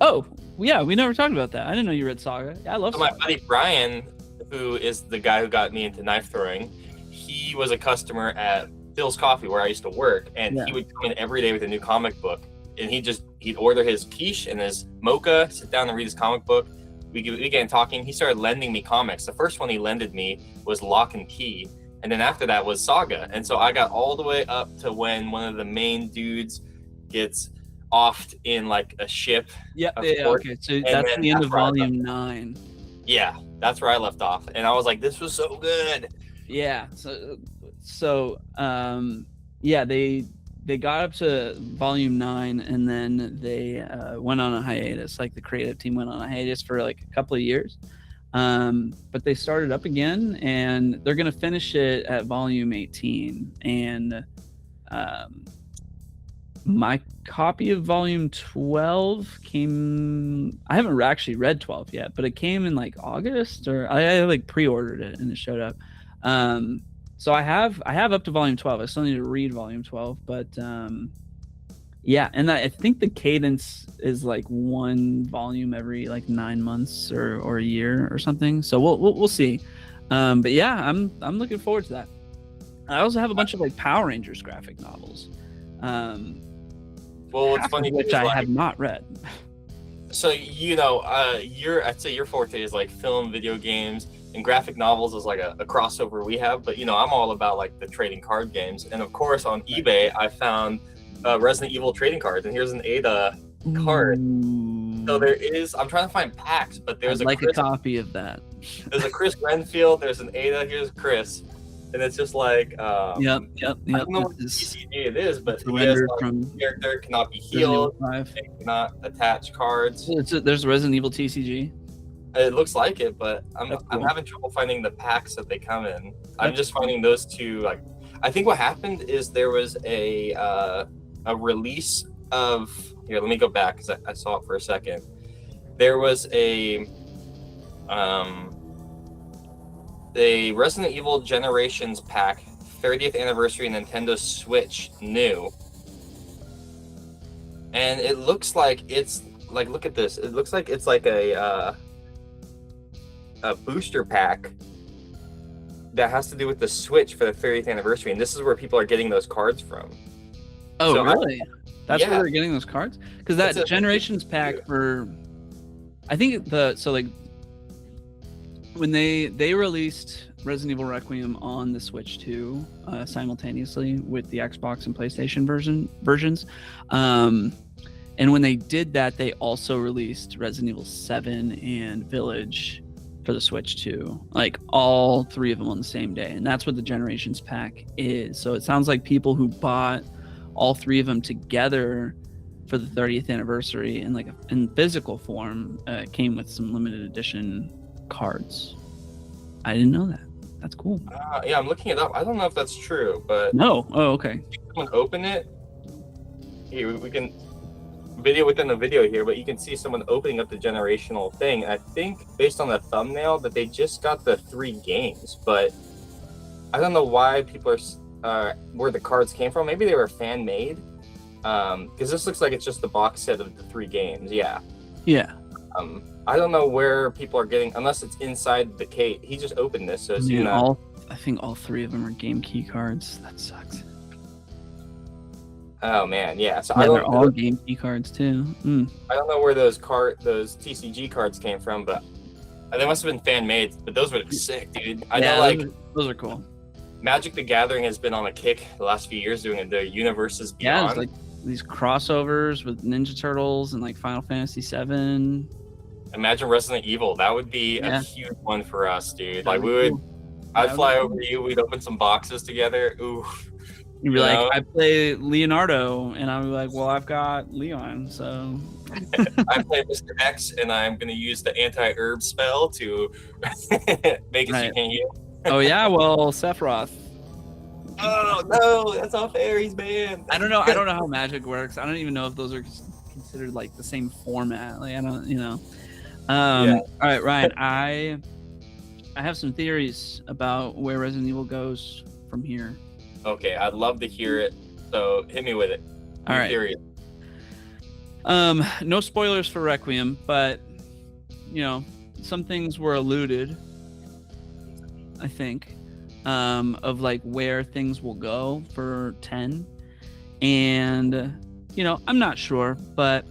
Oh, yeah, we never talked about that. I didn't know you read Saga. Yeah, I love Saga. My buddy Brian, who is the guy who got me into knife throwing, he was a customer at Phil's Coffee where I used to work, and he would come in every day with a new comic book, and he'd order his quiche and his mocha, sit down and read his comic book. We began talking. He started lending me comics. The first one he lended me was Lock and Key, and then after that was Saga. And so I got all the way up to when one of the main dudes gets offed in like a ship. Yeah, okay. So that's the end of volume 9. Yeah, that's where I left off, and I was like, "This was so good." Yeah. So yeah, they got up to volume 9, and then they went on a hiatus. Like the creative team went on a hiatus for like a couple of years, but they started up again, and they're gonna finish it at volume 18. And my copy of volume 12 came. I haven't actually read 12 yet, but it came in like August, or I like pre-ordered it and it showed up. So I have up to volume 12. I still need to read volume 12, but yeah, and I think the cadence is like one volume every like 9 months or a year or something. So we'll see. But yeah, I'm looking forward to that. I also have a bunch of like Power Rangers graphic novels. Well, what's funny which is, I like, have not read. So I'd say your forte is like film, video games, and graphic novels is like a crossover we have. But I'm all about like the trading card games, and of course on eBay I found Resident Evil trading cards, and here's an Ada card. So there is. I'm trying to find packs, but there's a copy of that. There's a Chris Renfield. There's an Ada. Here's Chris, and it's just like yep. I don't know what TCG it is, but he has, like, character cannot be healed. Cannot attach cards. There's a Resident Evil TCG. It looks like it, but I'm cool. having trouble finding the packs that they come in. I'm just finding those two. Like, I think what happened is there was a release of. Here, let me go back because I saw it for a second. There was a Resident Evil Generations pack, 30th anniversary Nintendo Switch new, and it looks like it's like, look at this. It looks like it's like a booster pack that has to do with the Switch for the 30th anniversary, and this is where people are getting those cards from. Oh, so really? That's where they're getting those cards? Because that Generations pack for, I think when they released Resident Evil Requiem on the Switch 2 simultaneously with the Xbox and PlayStation versions, and when they did that, they also released Resident Evil 7 and Village for the Switch 2, like all three of them on the same day, and that's what the Generations pack is. So it sounds like people who bought all three of them together for the 30th anniversary in physical form came with some limited edition cards. I didn't know that. That's cool. Yeah, I'm looking it up. I don't know if that's true, but no. Oh, okay. Someone open it. Here, we can video within the video here, but you can see someone opening up the generational thing. I think based on the thumbnail that they just got the 3 games, but I don't know why people are where the cards came from. Maybe they were fan made, because this looks like it's just the box set of the 3 games. Yeah. I don't know where people are getting, unless it's inside the case. He just opened this, so it's I think all 3 of them are game key cards. That sucks. Oh man, yeah. So they're all game key cards too. I don't know where those TCG cards came from, but they must have been fan made. But those were sick, dude. I know, like, those are cool. Magic the Gathering has been on a kick the last few years doing the Universes Beyond. Yeah, it's like these crossovers with Ninja Turtles and like Final Fantasy VII. Imagine Resident Evil. That would be a huge one for us, dude. Like, I'd fly over to you. We'd open some boxes together. Ooh. You'd be like, I play Leonardo, and I'd be like, well, I've got Leon, so. I play Mr. X, and I'm going to use the anti-herb spell to make it so you can't heal. Oh yeah, well, Sephiroth. Oh no, that's not fair. He's banned. I don't know how Magic works. I don't even know if those are considered like the same format. Like, I don't. All right, Ryan. I have some theories about where Resident Evil goes from here. Okay, I'd love to hear it. So hit me with it. All right. Theories. No spoilers for Requiem, but some things were alluded, I think, of like where things will go for 10. And, I'm not sure, but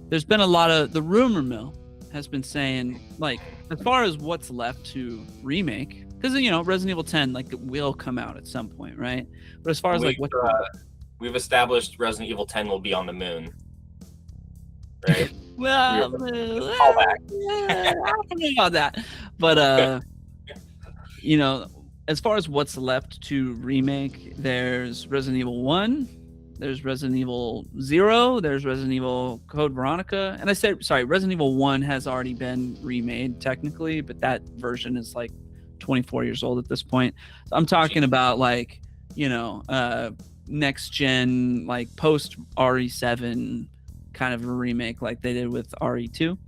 there's been a lot of, the rumor mill has been saying, like, as far as what's left to remake, because, Resident Evil 10, like, it will come out at some point, right? But as far as we've established Resident Evil 10 will be on the moon. Right? Well, callback. I don't know about that. But, as far as what's left to remake, there's Resident Evil 1, there's Resident Evil 0, there's Resident Evil Code Veronica. And Resident Evil 1 has already been remade technically, but that version is like 24 years old at this point. So I'm talking about like, next gen, like post RE7 kind of a remake like they did with RE2.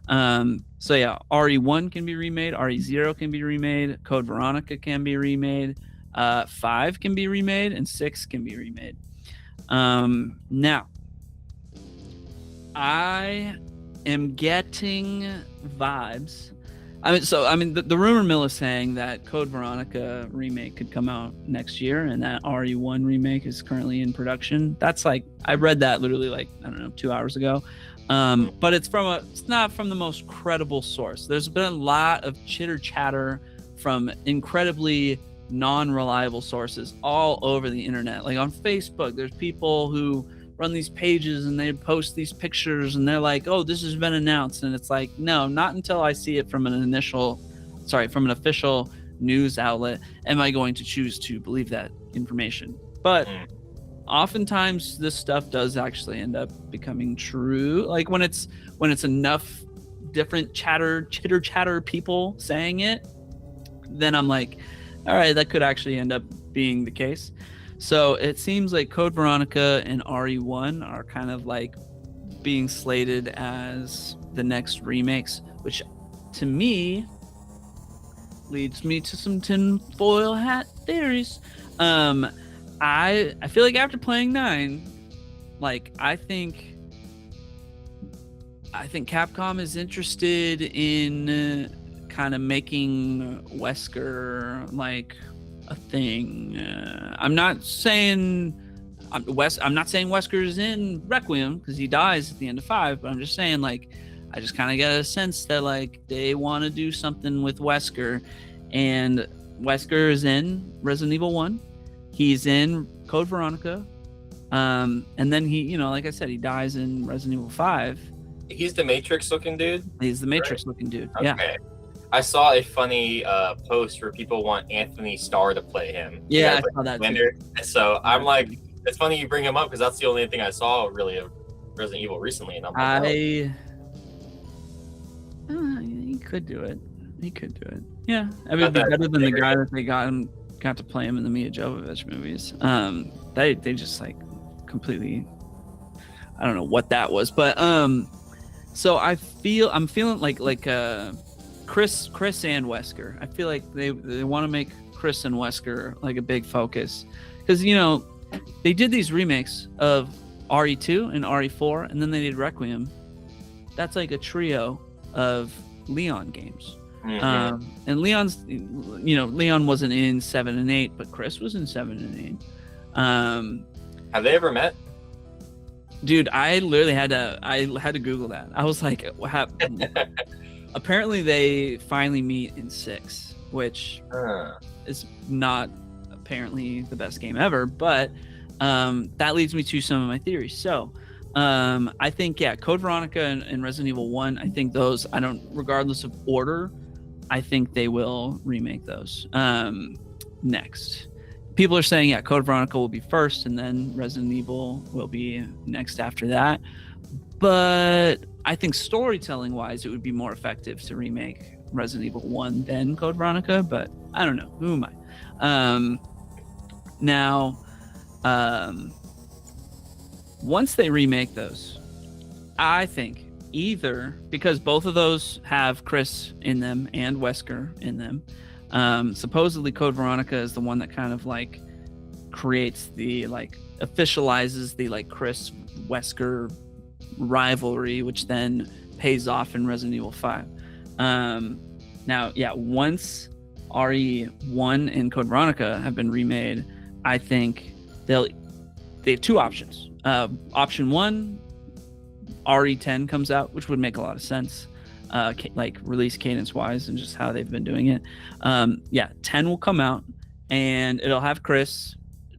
RE1 can be remade, RE0 can be remade, Code Veronica can be remade, 5 can be remade, and 6 can be remade. Now, I am getting vibes. The rumor mill is saying that Code Veronica remake could come out next year, and that RE1 remake is currently in production. That's like, I read that literally like, I don't know, 2 hours ago. But it's not from the most credible source. There's been a lot of chitter chatter from incredibly non-reliable sources all over the internet. Like on Facebook, there's people who run these pages and they post these pictures and they're like, oh, this has been announced. And it's like, no, not until I see it from an official news outlet am I going to choose to believe that information. But oftentimes this stuff does actually end up becoming true. Like when it's enough different chitter chatter people saying it, then I'm like, all right, that could actually end up being the case. So it seems like Code Veronica and RE1 are kind of like being slated as the next remakes, which to me leads me to some tinfoil hat theories. I feel like after playing 9, like I think Capcom is interested in kind of making Wesker like a thing. I'm not saying Wesker is in Requiem because he dies at the end of 5, but I'm just saying like I just kind of get a sense that like they want to do something with Wesker, and Wesker is in Resident Evil 1. He's in Code Veronica, and then he, like I said, he dies in Resident Evil 5. He's the Matrix looking dude. He's the Matrix looking dude. Okay. Yeah. I saw a funny post where people want Anthony Starr to play him. Yeah, I saw that too. So I'm like, it's funny you bring him up because that's the only thing I saw really of Resident Evil recently, and I'm like, he could do it. He could do it. Yeah, I mean, it'd be better than the guy that they got to play him in the Mia Jovovich movies. They just like completely, I don't know what that was, but so I'm feeling like Chris and Wesker. I feel like they want to make Chris and Wesker like a big focus because they did these remakes of RE2 and RE4, and then they did Requiem. That's like a trio of Leon games. Mm-hmm. And Leon wasn't in 7 and 8, but Chris was in 7 and 8. Have they ever met? Dude, I literally had to Google that. I was like, what happened? Apparently they finally meet in 6, which is not apparently the best game ever, but that leads me to some of my theories. So I think Code Veronica and Resident Evil 1, I think those, regardless of order, I think they will remake those next. People are saying Code Veronica will be first and then Resident Evil will be next after that, but I think storytelling wise it would be more effective to remake Resident Evil 1 than Code Veronica, but I don't know, who am I? Now once they remake those, I think either because both of those have Chris in them and Wesker in them, supposedly Code Veronica is the one that kind of like creates the like officializes the like Chris Wesker rivalry, which then pays off in Resident Evil 5. Now once RE1 and Code Veronica have been remade, I think they have two options. Option 1, RE10 comes out, which would make a lot of sense, like release cadence wise and just how they've been doing it. 10 will come out and it'll have Chris,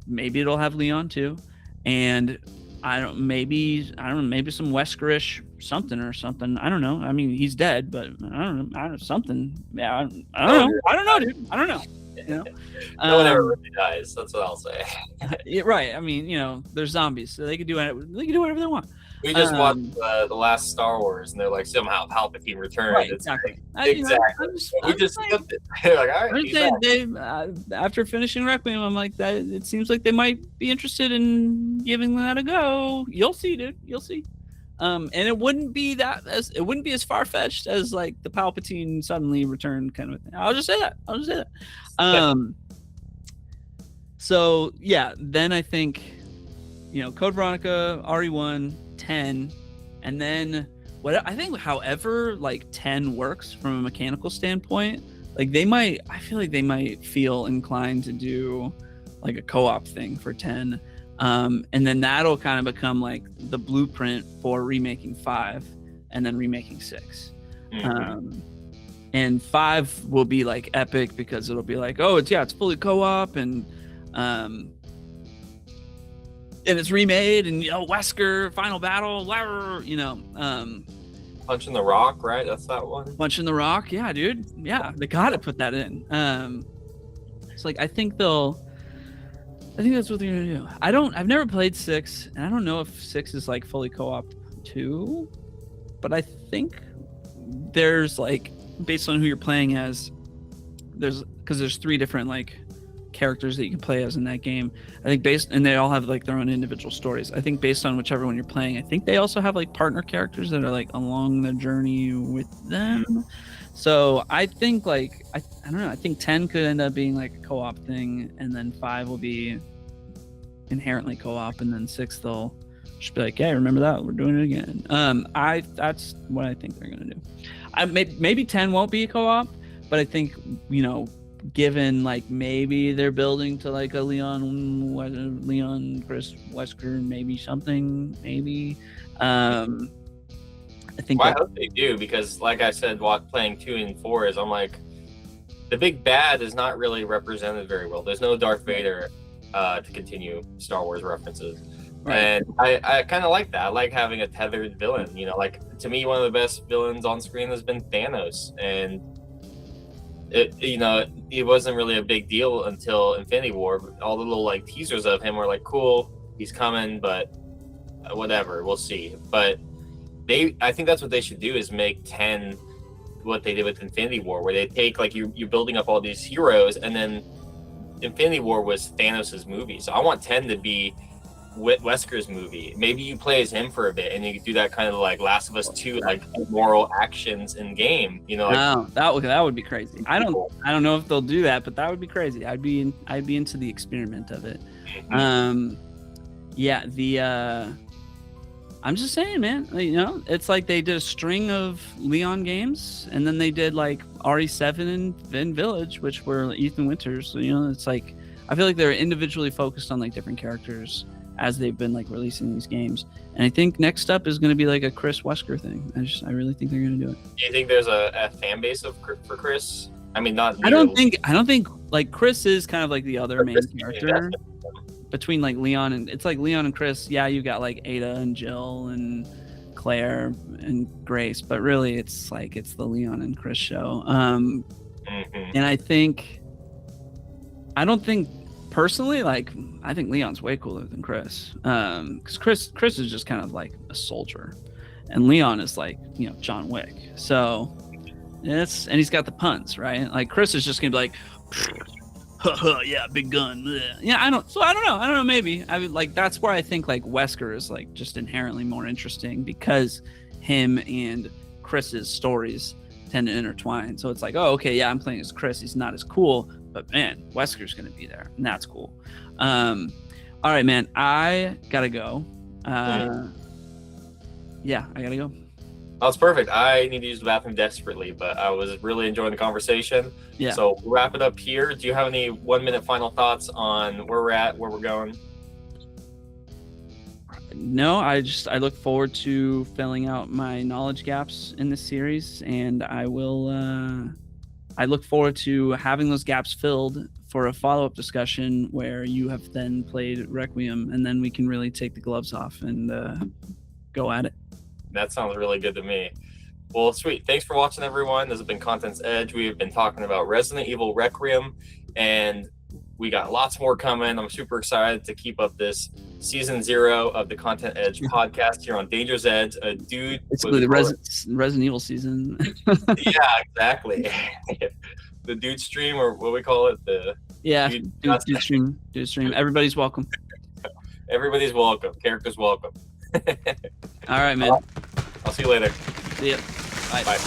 maybe it'll have Leon too, and maybe some Weskerish something. I don't know. I mean, he's dead, but I don't know something. Yeah, I don't know, dude. I don't know. No one ever really dies. That's what I'll say. Yeah, right. I mean, they're zombies, so they can do whatever they want. We just watched the last Star Wars, and they're like somehow Palpatine returned. Right, it's exactly. We just skipped it. They're like, all right. After finishing Requiem, I'm like, that. It seems like they might be interested in giving that a go. You'll see, dude. You'll see. And it wouldn't be as far fetched as like the Palpatine suddenly return kind of thing. I'll just say that. So yeah, then I think, Code Veronica, RE1, 10, and then what I think, however, like 10 works from a mechanical standpoint, like I feel like they might feel inclined to do like a co-op thing for 10. And then that'll kind of become like the blueprint for remaking 5 and then remaking 6. And 5 will be like epic because it'll be like, oh, it's fully co-op and it's remade and Wesker final battle, Punching the Rock, right? That's that one. Punching the Rock, yeah, dude, yeah, they gotta put that in. It's like I think that's what they're gonna do. I've never played 6, and I don't know if 6 is like fully co-op too, but I think there's like, based on who you're playing as, there's 3 different like characters that you can play as in that game. I think and they all have like their own individual stories. I think based on whichever one you're playing, I think they also have like partner characters that are like along the journey with them. So I think like I don't know, I think 10 could end up being like a co-op thing, and then 5 will be inherently co-op, and then 6 they'll just be like, hey, remember that, we're doing it again. That's what I think they're gonna do. Maybe 10 won't be a co-op, but I think, given like maybe they're building to like a Leon Chris Wesker, maybe something, I think I hope they do, because like I said, playing 2 and 4 is, I'm like, the big bad is not really represented very well. There's no Darth Vader to continue Star Wars references. Right. And I kind of like that. I like having a tethered villain. Like, to me, one of the best villains on screen has been Thanos, and it wasn't really a big deal until Infinity War. All the little like teasers of him were like, cool, he's coming, but whatever, we'll see. But I think that's what they should do, is make 10 what they did with Infinity War, where they take like you're building up all these heroes, and then Infinity War was Thanos's movie. So I want 10 to be Wesker's movie. Maybe you play as him for a bit, and you do that kind of like Last of Us 2, like moral actions in game. That would be crazy. I don't know if they'll do that, but that would be crazy. I'd be into the experiment of it. I'm just saying, man. It's like they did a string of Leon games, and then they did like RE7 and Village, which were Ethan Winters. So it's like I feel like they're individually focused on like different characters as they've been like releasing these games. And I think next up is going to be like a Chris Wesker thing. I really think they're going to do it. Do you think there's a fan base for Chris? I mean, not. I don't think like Chris is kind of like the other main character between like Leon and, it's like Leon and Chris. Yeah, you got like Ada and Jill and Claire and Grace, but really it's the Leon and Chris show. And I don't think personally, like, I think Leon's way cooler than Chris, because Chris is just kind of like a soldier, and Leon is like John Wick. So and he's got the puns, right? Like Chris is just gonna be like, yeah, big gun. Bleh. Yeah, I don't know. Maybe I would like, that's where I think like Wesker is like just inherently more interesting, because him and Chris's stories tend to intertwine. So it's like, oh, okay, yeah, I'm playing as Chris. He's not as cool, but man, Wesker's gonna be there, and that's cool. All right, man, I gotta go. Yeah, I gotta go. That's perfect. I need to use the bathroom desperately, but I was really enjoying the conversation. Yeah. So we'll wrap it up here. Do you have any 1-minute final thoughts on where we're at, where we're going? No, I look forward to filling out my knowledge gaps in this series, and I look forward to having those gaps filled for a follow-up discussion where you have then played Requiem, and then we can really take the gloves off and go at it. That sounds really good to me. Well, sweet. Thanks for watching, everyone. This has been Content's Edge. We've been talking about Resident Evil Requiem, and we got lots more coming. I'm super excited to keep up this season 0 of the Content Edge podcast here on Danger's Edge. A dude. Basically, the Resident Evil season. Yeah, exactly. The dude stream, or what we call it. Dude stream. Dude stream. Everybody's welcome. Everybody's welcome. Characters welcome. All right, man. I'll see you later. See ya. Bye. Bye.